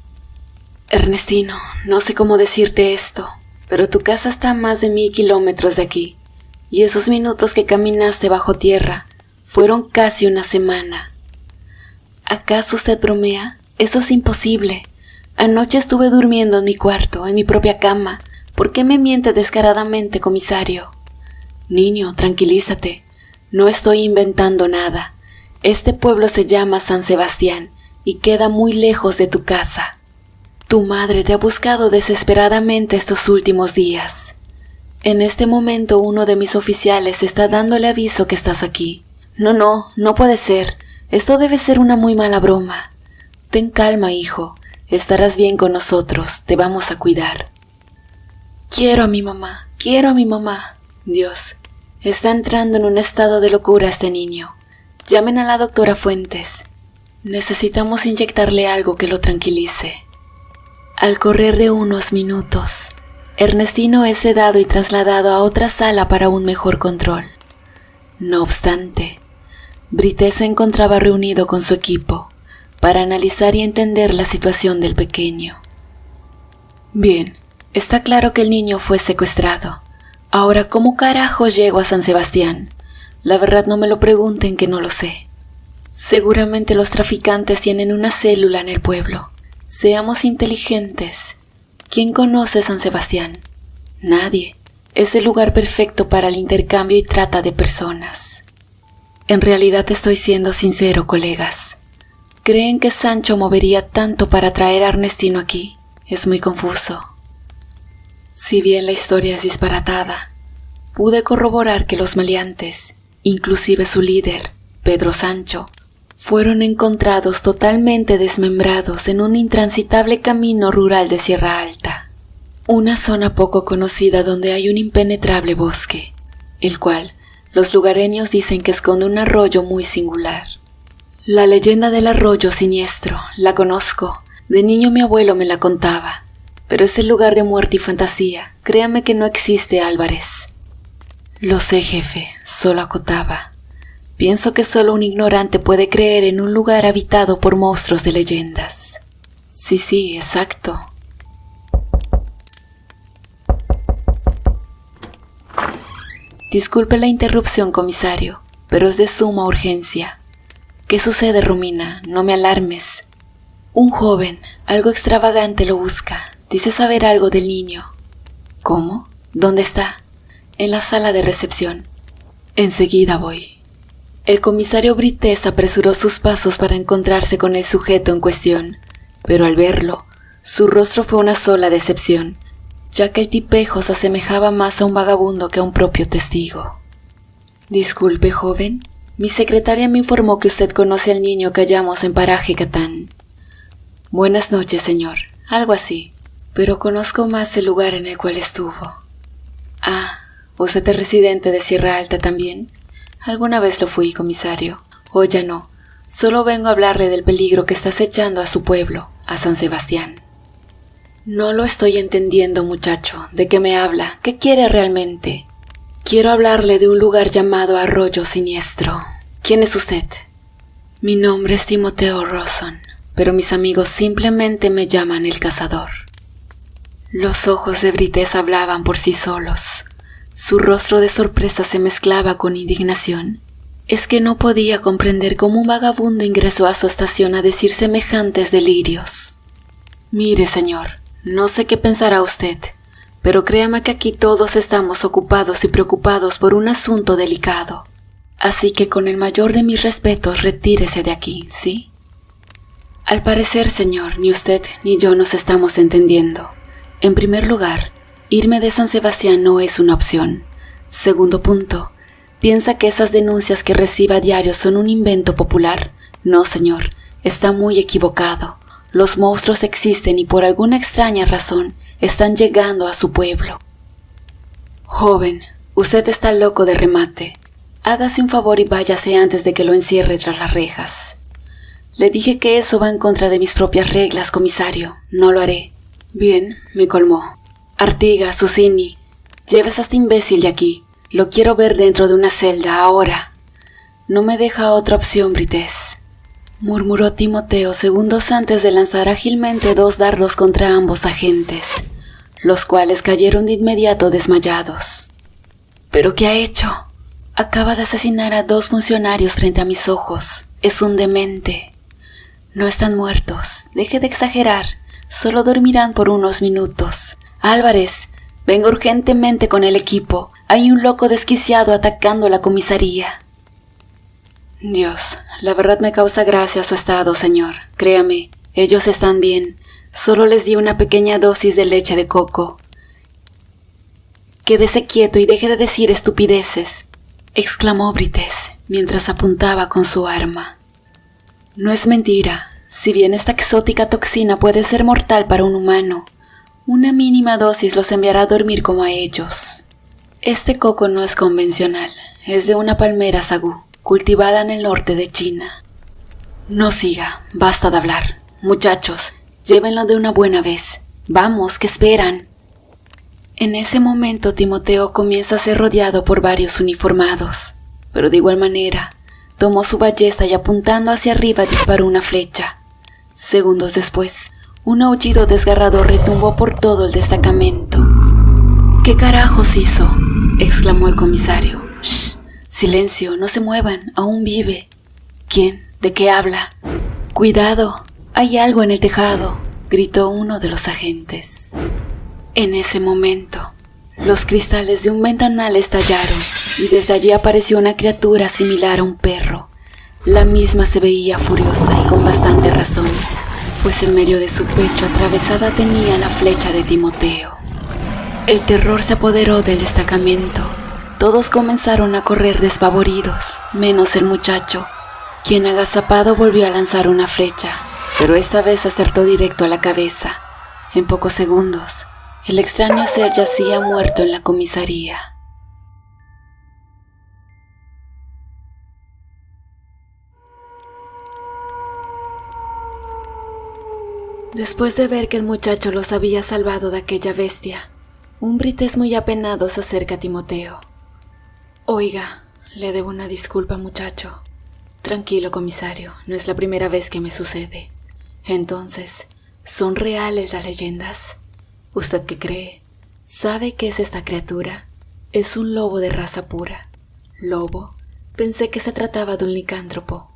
Ernestino, no sé cómo decirte esto, pero tu casa está a más de 1000 kilómetros de aquí, y esos minutos que caminaste bajo tierra fueron casi una semana. ¿Acaso usted bromea? Eso es imposible. Anoche estuve durmiendo en mi cuarto, en mi propia cama. ¿Por qué me miente descaradamente, comisario? Niño, tranquilízate. No estoy inventando nada. Este pueblo se llama San Sebastián y queda muy lejos de tu casa. Tu madre te ha buscado desesperadamente estos últimos días. En este momento uno de mis oficiales está dándole aviso que estás aquí. No puede ser. Esto debe ser una muy mala broma. Ten calma, hijo. Estarás bien con nosotros. Te vamos a cuidar. Quiero a mi mamá. Dios, está entrando en un estado de locura este niño. Llamen a la doctora Fuentes. Necesitamos inyectarle algo que lo tranquilice. Al correr de unos minutos, Ernestino es sedado y trasladado a otra sala para un mejor control. No obstante, Brité se encontraba reunido con su equipo para analizar y entender la situación del pequeño. Bien, está claro que el niño fue secuestrado. Ahora, ¿cómo carajos llego a San Sebastián? La verdad no me lo pregunten, que no lo sé. Seguramente los traficantes tienen una célula en el pueblo. Seamos inteligentes. ¿Quién conoce San Sebastián? Nadie. Es el lugar perfecto para el intercambio y trata de personas. En realidad estoy siendo sincero, colegas. ¿Creen que Sancho movería tanto para traer a Ernestino aquí? Es muy confuso. Si bien la historia es disparatada, pude corroborar que los maleantes, inclusive su líder, Pedro Sancho, fueron encontrados totalmente desmembrados en un intransitable camino rural de Sierra Alta, una zona poco conocida donde hay un impenetrable bosque, el cual los lugareños dicen que esconde un arroyo muy singular. La leyenda del arroyo siniestro, la conozco. De niño mi abuelo me la contaba, pero es el lugar de muerte y fantasía. Créame que no existe, Álvarez. Lo sé, jefe, solo acotaba. Pienso que solo un ignorante puede creer en un lugar habitado por monstruos de leyendas. Sí, exacto. Disculpe la interrupción, comisario, pero es de suma urgencia. ¿Qué sucede, Romina? No me alarmes. Un joven, algo extravagante, lo busca. Dice saber algo del niño. ¿Cómo? ¿Dónde está? En la sala de recepción. Enseguida voy. El comisario Brites apresuró sus pasos para encontrarse con el sujeto en cuestión, pero al verlo, su rostro fue una sola decepción, ya que el tipejo se asemejaba más a un vagabundo que a un propio testigo. Disculpe, joven. Mi secretaria me informó que usted conoce al niño que hallamos en paraje Catán. Buenas noches, señor. Algo así. Pero conozco más el lugar en el cual estuvo. Ah, ¿usted es residente de Sierra Alta también? Alguna vez lo fui, comisario. O ya no. Solo vengo a hablarle del peligro que está acechando a su pueblo, a San Sebastián. No lo estoy entendiendo, muchacho. ¿De qué me habla? ¿Qué quiere realmente? Quiero hablarle de un lugar llamado Arroyo Siniestro. ¿Quién es usted? Mi nombre es Timoteo Rawson, pero mis amigos simplemente me llaman el cazador. Los ojos de Brites hablaban por sí solos. Su rostro de sorpresa se mezclaba con indignación. Es que no podía comprender cómo un vagabundo ingresó a su estación a decir semejantes delirios. Mire, señor, no sé qué pensará usted, pero créame que aquí todos estamos ocupados y preocupados por un asunto delicado. Así que con el mayor de mis respetos retírese de aquí, ¿sí? Al parecer, señor, ni usted ni yo nos estamos entendiendo. En primer lugar, irme de San Sebastián no es una opción. Segundo punto, ¿piensa que esas denuncias que recibe a diario son un invento popular? No, señor, está muy equivocado. Los monstruos existen y por alguna extraña razón están llegando a su pueblo. Joven, usted está loco de remate. Hágase un favor y váyase antes de que lo encierre tras las rejas. Le dije que eso va en contra de mis propias reglas, comisario. No lo haré. Bien, me colmó. Artigas, Susini, lleves a este imbécil de aquí. Lo quiero ver dentro de una celda, ahora. No me deja otra opción, Brites, murmuró Timoteo segundos antes de lanzar ágilmente 2 dardos contra ambos agentes, los cuales cayeron de inmediato desmayados. ¿Pero qué ha hecho? Acaba de asesinar a 2 funcionarios frente a mis ojos. Es un demente. No están muertos. Deje de exagerar. Solo dormirán por unos minutos. Álvarez, venga urgentemente con el equipo. Hay un loco desquiciado atacando la comisaría. Dios, la verdad me causa gracia su estado, señor. Créame, ellos están bien. Solo les di una pequeña dosis de leche de coco. Quédese quieto y deje de decir estupideces, exclamó Brites mientras apuntaba con su arma. No es mentira. Si bien esta exótica toxina puede ser mortal para un humano, una mínima dosis los enviará a dormir como a ellos. Este coco no es convencional, es de una palmera sagú, cultivada en el norte de China. No siga, basta de hablar. Muchachos, llévenlo de una buena vez. Vamos, ¿qué esperan? En ese momento Timoteo comienza a ser rodeado por varios uniformados, pero de igual manera, tomó su ballesta y apuntando hacia arriba disparó una flecha. Segundos después, un aullido desgarrador retumbó por todo el destacamento. ¿Qué carajos hizo?, exclamó el comisario. ¡Shh! Silencio, no se muevan, aún vive. ¿Quién? ¿De qué habla? Cuidado, hay algo en el tejado, gritó uno de los agentes. En ese momento, los cristales de un ventanal estallaron y desde allí apareció una criatura similar a un perro. La misma se veía furiosa y con bastante razón, pues en medio de su pecho atravesada tenía la flecha de Timoteo. El terror se apoderó del destacamento. Todos comenzaron a correr despavoridos, menos el muchacho, quien agazapado volvió a lanzar una flecha, pero esta vez acertó directo a la cabeza. En pocos segundos, el extraño ser yacía muerto en la comisaría. Después de ver que el muchacho los había salvado de aquella bestia, un Brites muy apenado se acerca a Timoteo. Oiga, le debo una disculpa, muchacho. Tranquilo, comisario, no es la primera vez que me sucede. Entonces, ¿son reales las leyendas? ¿Usted qué cree? ¿Sabe qué es esta criatura? Es un lobo de raza pura. ¿Lobo? Pensé que se trataba de un licántropo.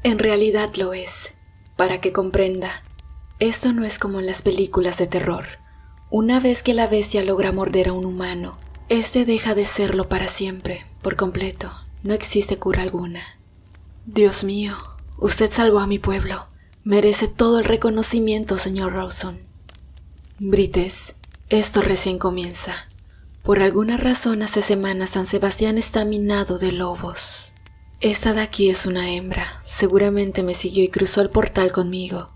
En realidad lo es. Para que comprenda, esto no es como en las películas de terror. Una vez que la bestia logra morder a un humano, este deja de serlo para siempre, por completo. No existe cura alguna. Dios mío, usted salvó a mi pueblo. Merece todo el reconocimiento, señor Rawson. Brites, esto recién comienza. Por alguna razón hace semanas San Sebastián está minado de lobos. Esta de aquí es una hembra. Seguramente me siguió y cruzó el portal conmigo.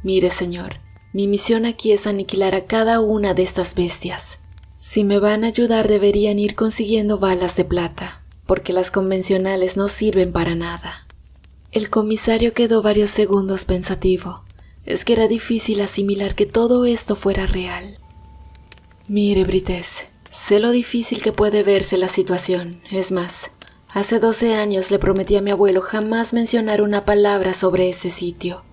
Mire, señor, mi misión aquí es aniquilar a cada una de estas bestias. Si me van a ayudar deberían ir consiguiendo balas de plata, porque las convencionales no sirven para nada. El comisario quedó varios segundos pensativo. Es que era difícil asimilar que todo esto fuera real. Mire, Brites, sé lo difícil que puede verse la situación. Es más, hace 12 años le prometí a mi abuelo jamás mencionar una palabra sobre ese sitio.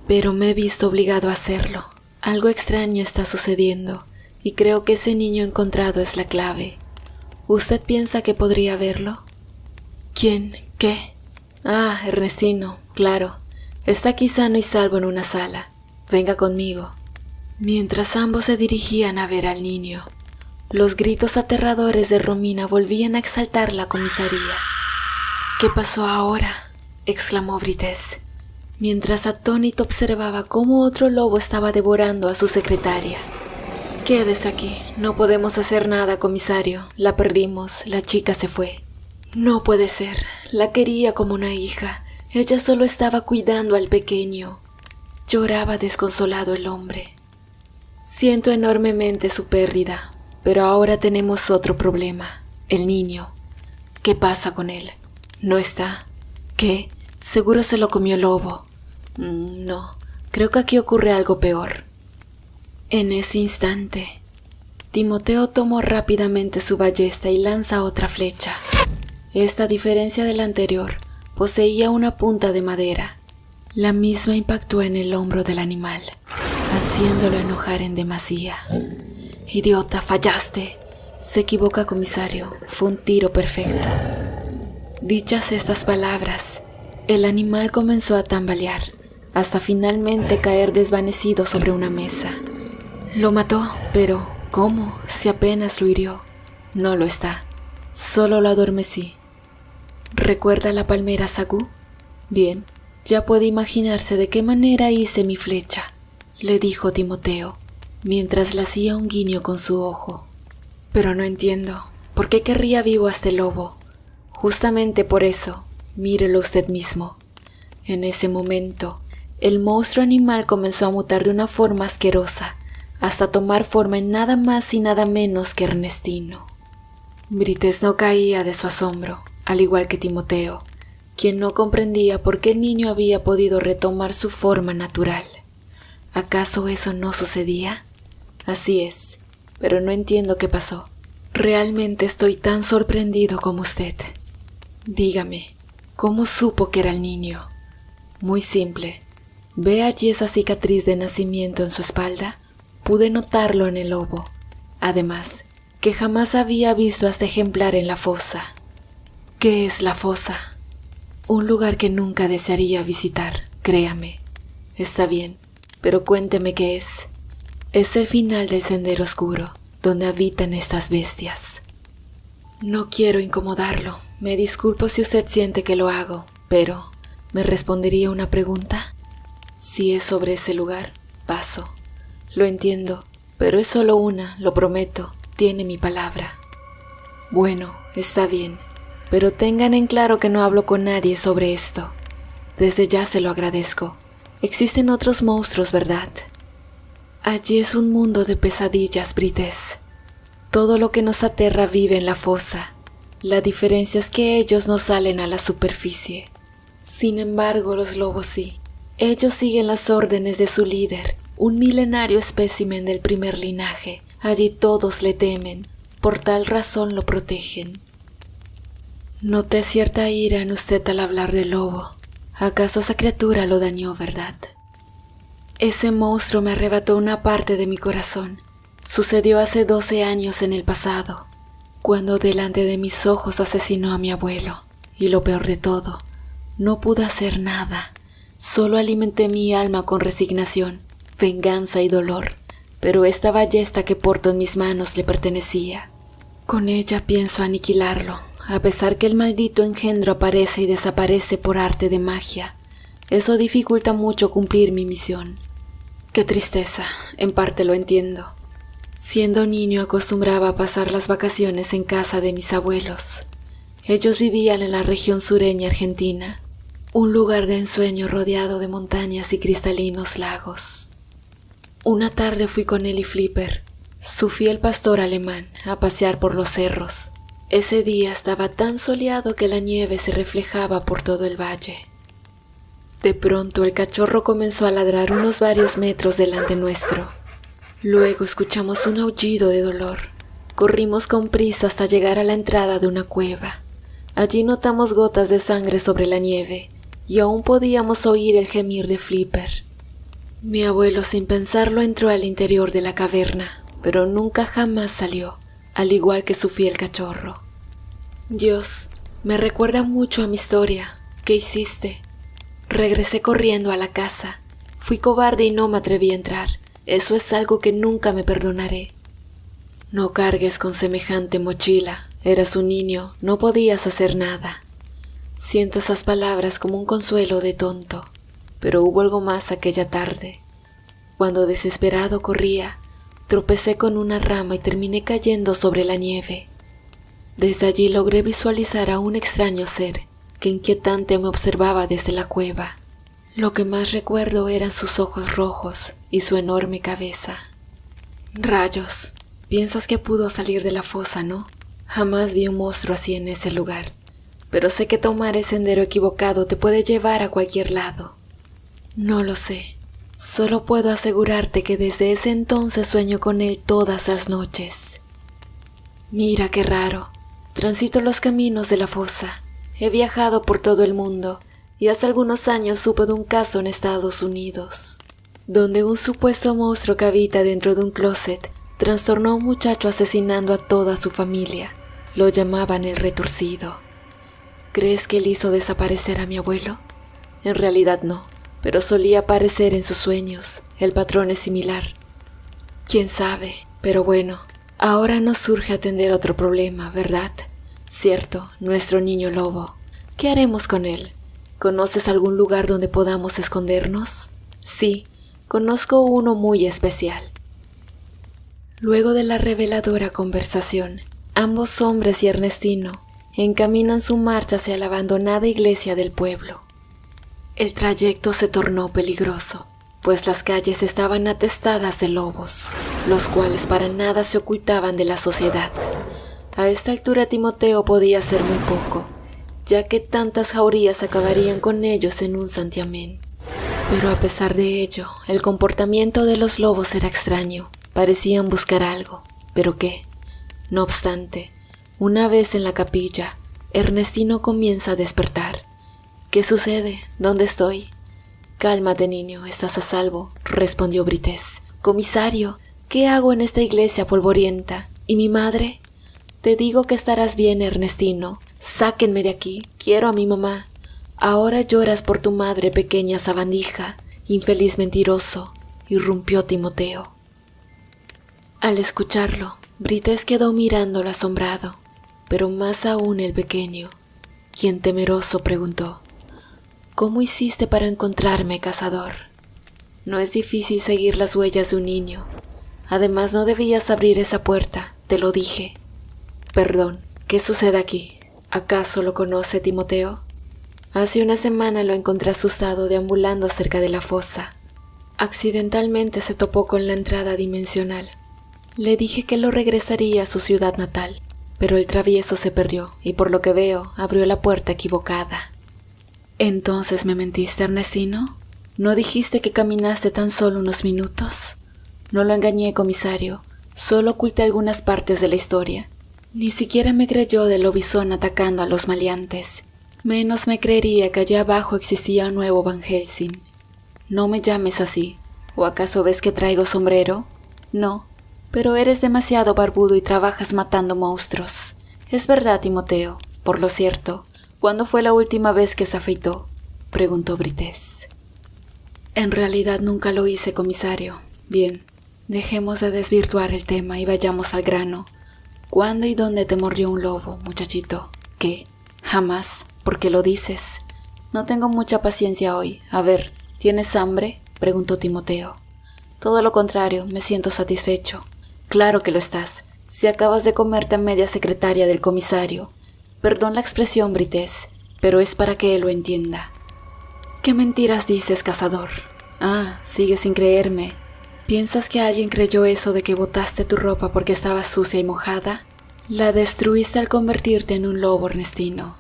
Pero me he visto obligado a hacerlo. Algo extraño está sucediendo, y creo que ese niño encontrado es la clave. ¿Usted piensa que podría verlo? ¿Quién? ¿Qué? Ah, Ernestino, claro. Está aquí sano y salvo en una sala. Venga conmigo. Mientras ambos se dirigían a ver al niño, los gritos aterradores de Romina volvían a exaltar la comisaría. ¿Qué pasó ahora?, exclamó Brites, mientras atónito observaba cómo otro lobo estaba devorando a su secretaria. Quédese aquí, no podemos hacer nada, comisario. La perdimos, la chica se fue. No puede ser, la quería como una hija. Ella solo estaba cuidando al pequeño. Lloraba desconsolado el hombre. Siento enormemente su pérdida, pero ahora tenemos otro problema, el niño. ¿Qué pasa con él? ¿No está? ¿Qué? Seguro se lo comió el lobo. No, creo que aquí ocurre algo peor. En ese instante, Timoteo tomó rápidamente su ballesta y lanza otra flecha. Esta, a diferencia de la anterior, poseía una punta de madera. La misma impactó en el hombro del animal, haciéndolo enojar en demasía. «Idiota, fallaste». Se equivoca, comisario. Fue un tiro perfecto. Dichas estas palabras, el animal comenzó a tambalear, hasta finalmente caer desvanecido sobre una mesa. Lo mató, pero ¿cómo? Si apenas lo hirió. No lo está. Solo lo adormecí. ¿Recuerda la palmera sagú? Bien, ya puede imaginarse de qué manera hice mi flecha, le dijo Timoteo, mientras le hacía un guiño con su ojo. Pero no entiendo, ¿por qué querría vivo a este lobo? Justamente por eso, mírelo usted mismo. En ese momento, el monstruo animal comenzó a mutar de una forma asquerosa, hasta tomar forma en nada más y nada menos que Ernestino. Brites no caía de su asombro, al igual que Timoteo, quien no comprendía por qué el niño había podido retomar su forma natural. ¿Acaso eso no sucedía? Así es, pero no entiendo qué pasó. Realmente estoy tan sorprendido como usted. Dígame, ¿cómo supo que era el niño? Muy simple. ¿Ve allí esa cicatriz de nacimiento en su espalda? Pude notarlo en el lobo. Además, que jamás había visto a este ejemplar en la fosa. ¿Qué es la fosa? Un lugar que nunca desearía visitar, créame. Está bien, pero cuénteme qué es. Es el final del sendero oscuro, donde habitan estas bestias. No quiero incomodarlo. Me disculpo si usted siente que lo hago, pero ¿me respondería una pregunta? Si es sobre ese lugar, paso. Lo entiendo, pero es solo una, lo prometo, tiene mi palabra. Bueno, está bien, pero tengan en claro que no hablo con nadie sobre esto. Desde ya se lo agradezco. Existen otros monstruos, ¿verdad? Allí es un mundo de pesadillas, Brites. Todo lo que nos aterra vive en la fosa. La diferencia es que ellos no salen a la superficie. Sin embargo, los lobos sí. Ellos siguen las órdenes de su líder, un milenario espécimen del primer linaje. Allí todos le temen, por tal razón lo protegen. Noté cierta ira en usted al hablar del lobo. ¿Acaso esa criatura lo dañó, verdad? Ese monstruo me arrebató una parte de mi corazón. Sucedió hace 12 años en el pasado, cuando delante de mis ojos asesinó a mi abuelo. Y lo peor de todo, no pude hacer nada. Solo alimenté mi alma con resignación, venganza y dolor. Pero esta ballesta que porto en mis manos le pertenecía. Con ella pienso aniquilarlo, a pesar que el maldito engendro aparece y desaparece por arte de magia. Eso dificulta mucho cumplir mi misión. Qué tristeza, en parte lo entiendo. Siendo niño acostumbraba a pasar las vacaciones en casa de mis abuelos. Ellos vivían en la región sureña argentina, un lugar de ensueño rodeado de montañas y cristalinos lagos. Una tarde fui con él y Flipper, su fiel pastor alemán, a pasear por los cerros. Ese día estaba tan soleado que la nieve se reflejaba por todo el valle. De pronto el cachorro comenzó a ladrar unos varios metros delante nuestro. Luego escuchamos un aullido de dolor. Corrimos con prisa hasta llegar a la entrada de una cueva. Allí notamos gotas de sangre sobre la nieve y aún podíamos oír el gemir de Flipper. Mi abuelo sin pensarlo entró al interior de la caverna, pero nunca jamás salió, al igual que su fiel cachorro. Dios, me recuerda mucho a mi historia. ¿Qué hiciste? Regresé corriendo a la casa. Fui cobarde y no me atreví a entrar. Eso es algo que nunca me perdonaré. No cargues con semejante mochila. Eras un niño, no podías hacer nada. Siento esas palabras como un consuelo de tonto, pero hubo algo más aquella tarde. Cuando desesperado corría, tropecé con una rama y terminé cayendo sobre la nieve. Desde allí logré visualizar a un extraño ser que inquietante me observaba desde la cueva. Lo que más recuerdo eran sus ojos rojos y su enorme cabeza. Rayos, piensas que pudo salir de la fosa, ¿no? Jamás vi un monstruo así en ese lugar, pero sé que tomar el sendero equivocado te puede llevar a cualquier lado. No lo sé, solo puedo asegurarte que desde ese entonces sueño con él todas las noches. Mira qué raro, transito los caminos de la fosa, he viajado por todo el mundo y hace algunos años supe de un caso en Estados Unidos, donde un supuesto monstruo que habita dentro de un closet trastornó a un muchacho asesinando a toda su familia. Lo llamaban el retorcido. ¿Crees que él hizo desaparecer a mi abuelo? En realidad no, pero solía aparecer en sus sueños. El patrón es similar. ¿Quién sabe? Pero bueno, ahora nos surge atender otro problema, ¿verdad? Cierto, nuestro niño lobo. ¿Qué haremos con él? ¿Conoces algún lugar donde podamos escondernos? Sí, conozco uno muy especial. Luego de la reveladora conversación, ambos hombres y Ernestino encaminan su marcha hacia la abandonada iglesia del pueblo. El trayecto se tornó peligroso, pues las calles estaban atestadas de lobos, los cuales para nada se ocultaban de la sociedad. A esta altura Timoteo podía hacer muy poco, ya que tantas jaurías acabarían con ellos en un santiamén. Pero a pesar de ello, el comportamiento de los lobos era extraño. Parecían buscar algo, ¿pero qué? No obstante, una vez en la capilla, Ernestino comienza a despertar. ¿Qué sucede? ¿Dónde estoy? Cálmate, niño, estás a salvo, respondió Brites. Comisario, ¿qué hago en esta iglesia polvorienta? ¿Y mi madre? Te digo que estarás bien, Ernestino. Sáquenme de aquí, quiero a mi mamá. Ahora lloras por tu madre, pequeña sabandija. Infeliz mentiroso, irrumpió Timoteo. Al escucharlo, Brites quedó mirándolo asombrado, pero más aún el pequeño, quien temeroso preguntó: ¿Cómo hiciste para encontrarme, cazador? No es difícil seguir las huellas de un niño. Además, no debías abrir esa puerta, te lo dije. Perdón, ¿qué sucede aquí? ¿Acaso lo conoce Timoteo? Hace una semana lo encontré asustado deambulando cerca de la fosa. Accidentalmente se topó con la entrada dimensional. Le dije que lo regresaría a su ciudad natal, pero el travieso se perdió y por lo que veo abrió la puerta equivocada. ¿Entonces me mentiste, Ernestino? ¿No dijiste que caminaste tan solo unos minutos? No lo engañé, comisario, solo oculté algunas partes de la historia. Ni siquiera me creyó del lobizón atacando a los maleantes. Menos me creería que allá abajo existía un nuevo Van Helsing. No me llames así. ¿O acaso ves que traigo sombrero? No, pero eres demasiado barbudo y trabajas matando monstruos. Es verdad, Timoteo. Por lo cierto, ¿cuándo fue la última vez que se afeitó? Preguntó Brites. En realidad nunca lo hice, comisario. Bien, dejemos de desvirtuar el tema y vayamos al grano. ¿Cuándo y dónde te mordió un lobo, muchachito? ¿Qué? Jamás. ¿Por qué lo dices? No tengo mucha paciencia hoy. A ver, ¿tienes hambre? Preguntó Timoteo. Todo lo contrario, me siento satisfecho. Claro que lo estás, si acabas de comerte a media secretaria del comisario. Perdón la expresión, Brites, pero es para que él lo entienda. ¿Qué mentiras dices, cazador? Ah, sigues sin creerme. ¿Piensas que alguien creyó eso de que botaste tu ropa porque estaba sucia y mojada? La destruiste al convertirte en un lobo, Ernestino.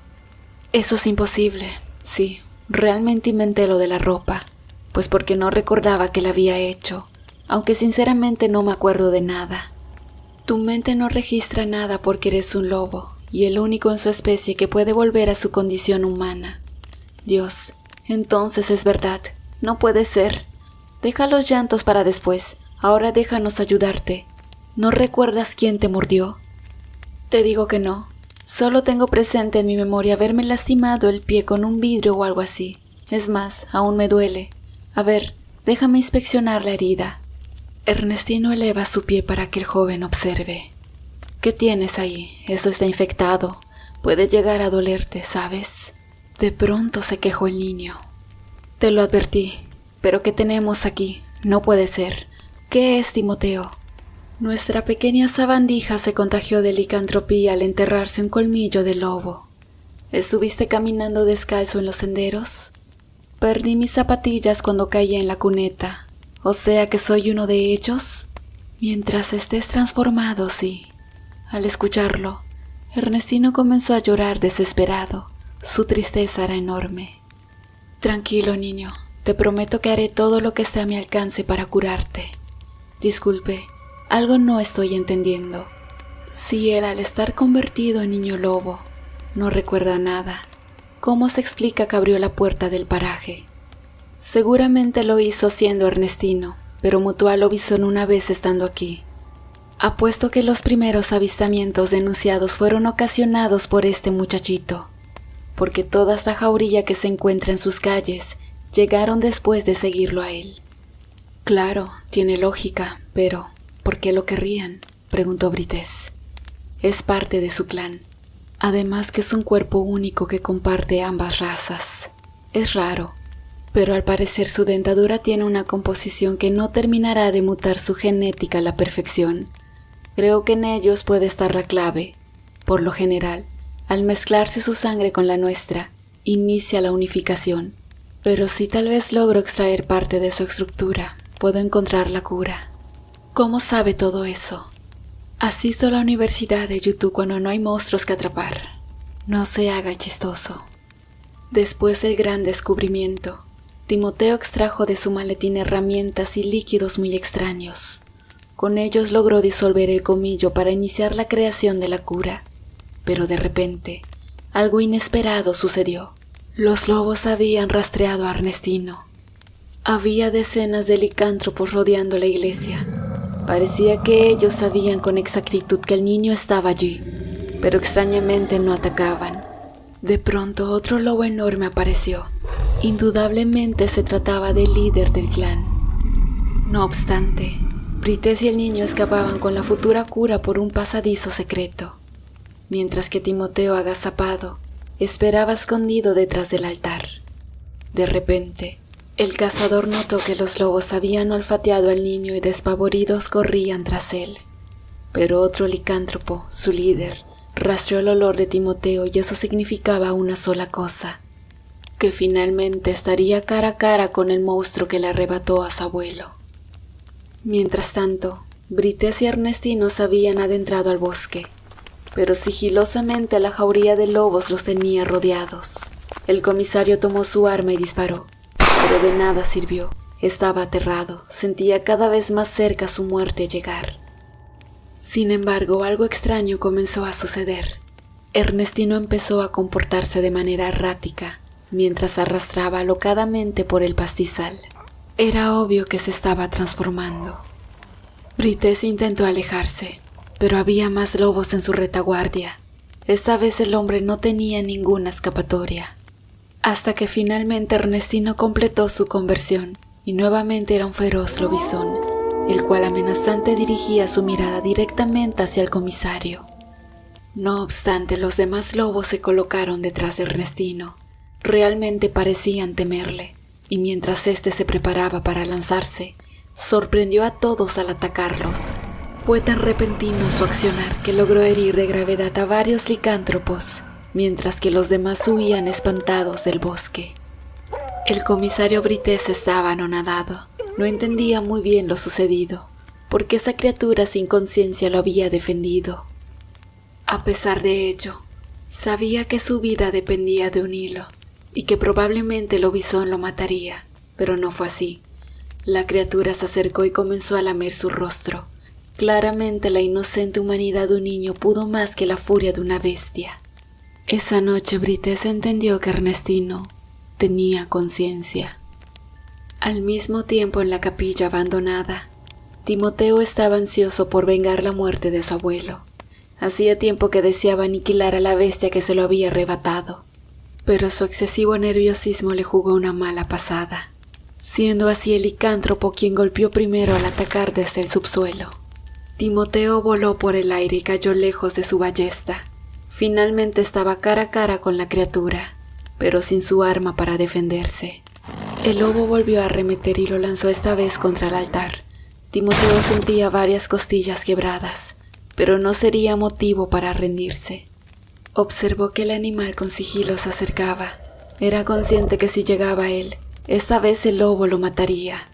Eso es imposible. Sí, realmente inventé lo de la ropa, pues porque no recordaba que la había hecho, aunque sinceramente no me acuerdo de nada. Tu mente no registra nada porque eres un lobo, y el único en su especie que puede volver a su condición humana. Dios, entonces es verdad, no puede ser. Deja los llantos para después, ahora déjanos ayudarte. ¿No recuerdas quién te mordió? Te digo que no. Solo tengo presente en mi memoria haberme lastimado el pie con un vidrio o algo así. Es más, aún me duele. A ver, déjame inspeccionar la herida. Ernestino eleva su pie para que el joven observe. ¿Qué tienes ahí? Eso está infectado. Puede llegar a dolerte, ¿sabes? De pronto se quejó el niño. Te lo advertí. ¿Pero qué tenemos aquí? No puede ser. ¿Qué es, Timoteo? Nuestra pequeña sabandija se contagió de licantropía al enterrarse un colmillo de lobo. ¿Estuviste caminando descalzo en los senderos? perdí mis zapatillas cuando caí en la cuneta. O sea que soy uno de ellos. Mientras estés transformado, sí. Al escucharlo, Ernestino comenzó a llorar desesperado. Su tristeza era enorme. Tranquilo, niño. Te prometo que haré todo lo que esté a mi alcance para curarte. Disculpe, algo no estoy entendiendo. Si él, al estar convertido en niño lobo, no recuerda nada, ¿cómo se explica que abrió la puerta del paraje? Seguramente lo hizo siendo Ernestino, pero mutó a lobizón una vez estando aquí. Apuesto que los primeros avistamientos denunciados fueron ocasionados por este muchachito, porque toda esta jauría que se encuentra en sus calles llegaron después de seguirlo a él. Claro, tiene lógica, pero ¿por qué lo querrían?, preguntó Brites. Es parte de su clan. Además que es un cuerpo único que comparte ambas razas. Es raro, pero al parecer su dentadura tiene una composición que no terminará de mutar su genética a la perfección. Creo que en ellos puede estar la clave. Por lo general, al mezclarse su sangre con la nuestra, inicia la unificación. Pero si tal vez logro extraer parte de su estructura, puedo encontrar la cura. ¿Cómo sabe todo eso? Asisto a la Universidad de Yutu cuando no hay monstruos que atrapar. No se haga chistoso. Después del gran descubrimiento, Timoteo extrajo de su maletín herramientas y líquidos muy extraños. Con ellos logró disolver el colmillo para iniciar la creación de la cura. Pero de repente, algo inesperado sucedió. Los lobos habían rastreado a Ernestino. Había decenas de licántropos rodeando la iglesia. Parecía que ellos sabían con exactitud que el niño estaba allí, pero extrañamente no atacaban. De pronto otro lobo enorme apareció. Indudablemente se trataba del líder del clan. No obstante, Brites y el niño escapaban con la futura cura por un pasadizo secreto, mientras que Timoteo, agazapado, esperaba escondido detrás del altar. De repente, el cazador notó que los lobos habían olfateado al niño y despavoridos corrían tras él. Pero otro licántropo, su líder, rastreó el olor de Timoteo y eso significaba una sola cosa: que finalmente estaría cara a cara con el monstruo que le arrebató a su abuelo. Mientras tanto, Brites y Ernestino se habían adentrado al bosque, pero sigilosamente la jauría de lobos los tenía rodeados. El comisario tomó su arma y disparó, pero de nada sirvió. Estaba aterrado, sentía cada vez más cerca su muerte llegar. Sin embargo, algo extraño comenzó a suceder. Ernestino empezó a comportarse de manera errática, mientras arrastraba alocadamente por el pastizal. Era obvio que se estaba transformando. Brites intentó alejarse, pero había más lobos en su retaguardia. Esta vez el hombre no tenía ninguna escapatoria. Hasta que finalmente Ernestino completó su conversión y nuevamente era un feroz lobizón, el cual amenazante dirigía su mirada directamente hacia el comisario. No obstante, los demás lobos se colocaron detrás de Ernestino. Realmente parecían temerle, y mientras éste se preparaba para lanzarse, sorprendió a todos al atacarlos. Fue tan repentino su accionar que logró herir de gravedad a varios licántropos, mientras que los demás huían espantados del bosque. El comisario Brites estaba anonadado. No entendía muy bien lo sucedido, porque esa criatura sin conciencia lo había defendido. A pesar de ello, sabía que su vida dependía de un hilo, y que probablemente el lobizón lo mataría, pero no fue así. La criatura se acercó y comenzó a lamer su rostro. Claramente la inocente humanidad de un niño pudo más que la furia de una bestia. Esa noche Brites entendió que Ernestino tenía conciencia. Al mismo tiempo, en la capilla abandonada, Timoteo estaba ansioso por vengar la muerte de su abuelo. Hacía tiempo que deseaba aniquilar a la bestia que se lo había arrebatado, pero su excesivo nerviosismo le jugó una mala pasada, siendo así el licántropo quien golpeó primero al atacar desde el subsuelo. Timoteo voló por el aire y cayó lejos de su ballesta. Finalmente estaba cara a cara con la criatura, pero sin su arma para defenderse. El lobo volvió a arremeter y lo lanzó esta vez contra el altar. Timoteo sentía varias costillas quebradas, pero no sería motivo para rendirse. Observó que el animal con sigilo se acercaba. Era consciente que si llegaba a él, Esta vez el lobo lo mataría.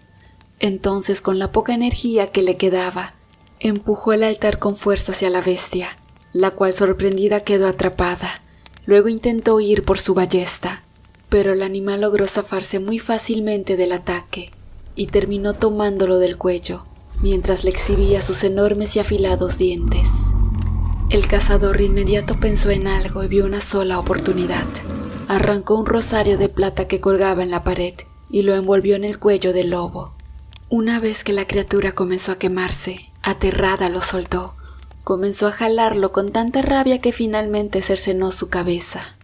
Entonces, con la poca energía que le quedaba, empujó el altar con fuerza hacia la bestia, la cual sorprendida quedó atrapada. Luego intentó huir por su ballesta, pero el animal logró zafarse muy fácilmente del ataque y terminó tomándolo del cuello, mientras le exhibía sus enormes y afilados dientes. El cazador de inmediato pensó en algo y vio una sola oportunidad. Arrancó un rosario de plata que colgaba en la pared y lo envolvió en el cuello del lobo. Una vez que la criatura comenzó a quemarse, aterrada lo soltó. Comenzó a jalarlo con tanta rabia que finalmente cercenó su cabeza.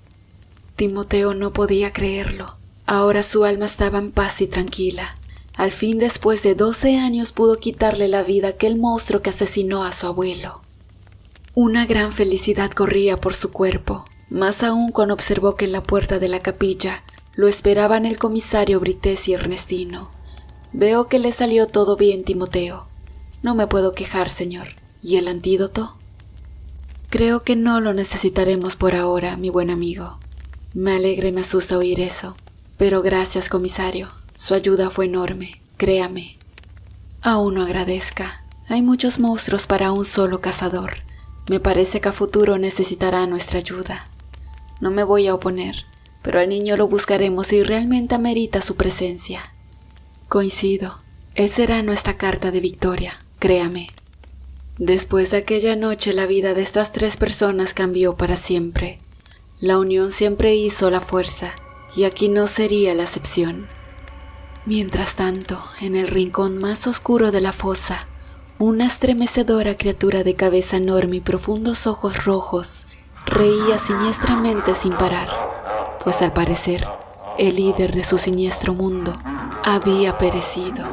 Timoteo no podía creerlo. Ahora su alma estaba en paz y tranquila. Al fin, después de 12 años, pudo quitarle la vida a aquel monstruo que asesinó a su abuelo. Una gran felicidad corría por su cuerpo, más aún cuando observó que en la puerta de la capilla lo esperaban el comisario Brites y Ernestino. Veo que le salió todo bien, Timoteo. No me puedo quejar, señor. ¿Y el antídoto? Creo que no lo necesitaremos por ahora, mi buen amigo. Me alegra y me asusta oír eso. Pero gracias, comisario. Su ayuda fue enorme, créame. Aún no agradezca. Hay muchos monstruos para un solo cazador. Me parece que a futuro necesitará nuestra ayuda. No me voy a oponer, pero al niño lo buscaremos si realmente amerita su presencia. Coincido. Él será nuestra carta de victoria, créame. Después de aquella noche, la vida de estas 3 personas cambió para siempre. La unión siempre hizo la fuerza, y aquí no sería la excepción. Mientras tanto, en el rincón más oscuro de la fosa, una estremecedora criatura de cabeza enorme y profundos ojos rojos reía siniestramente sin parar, pues al parecer, el líder de su siniestro mundo había perecido.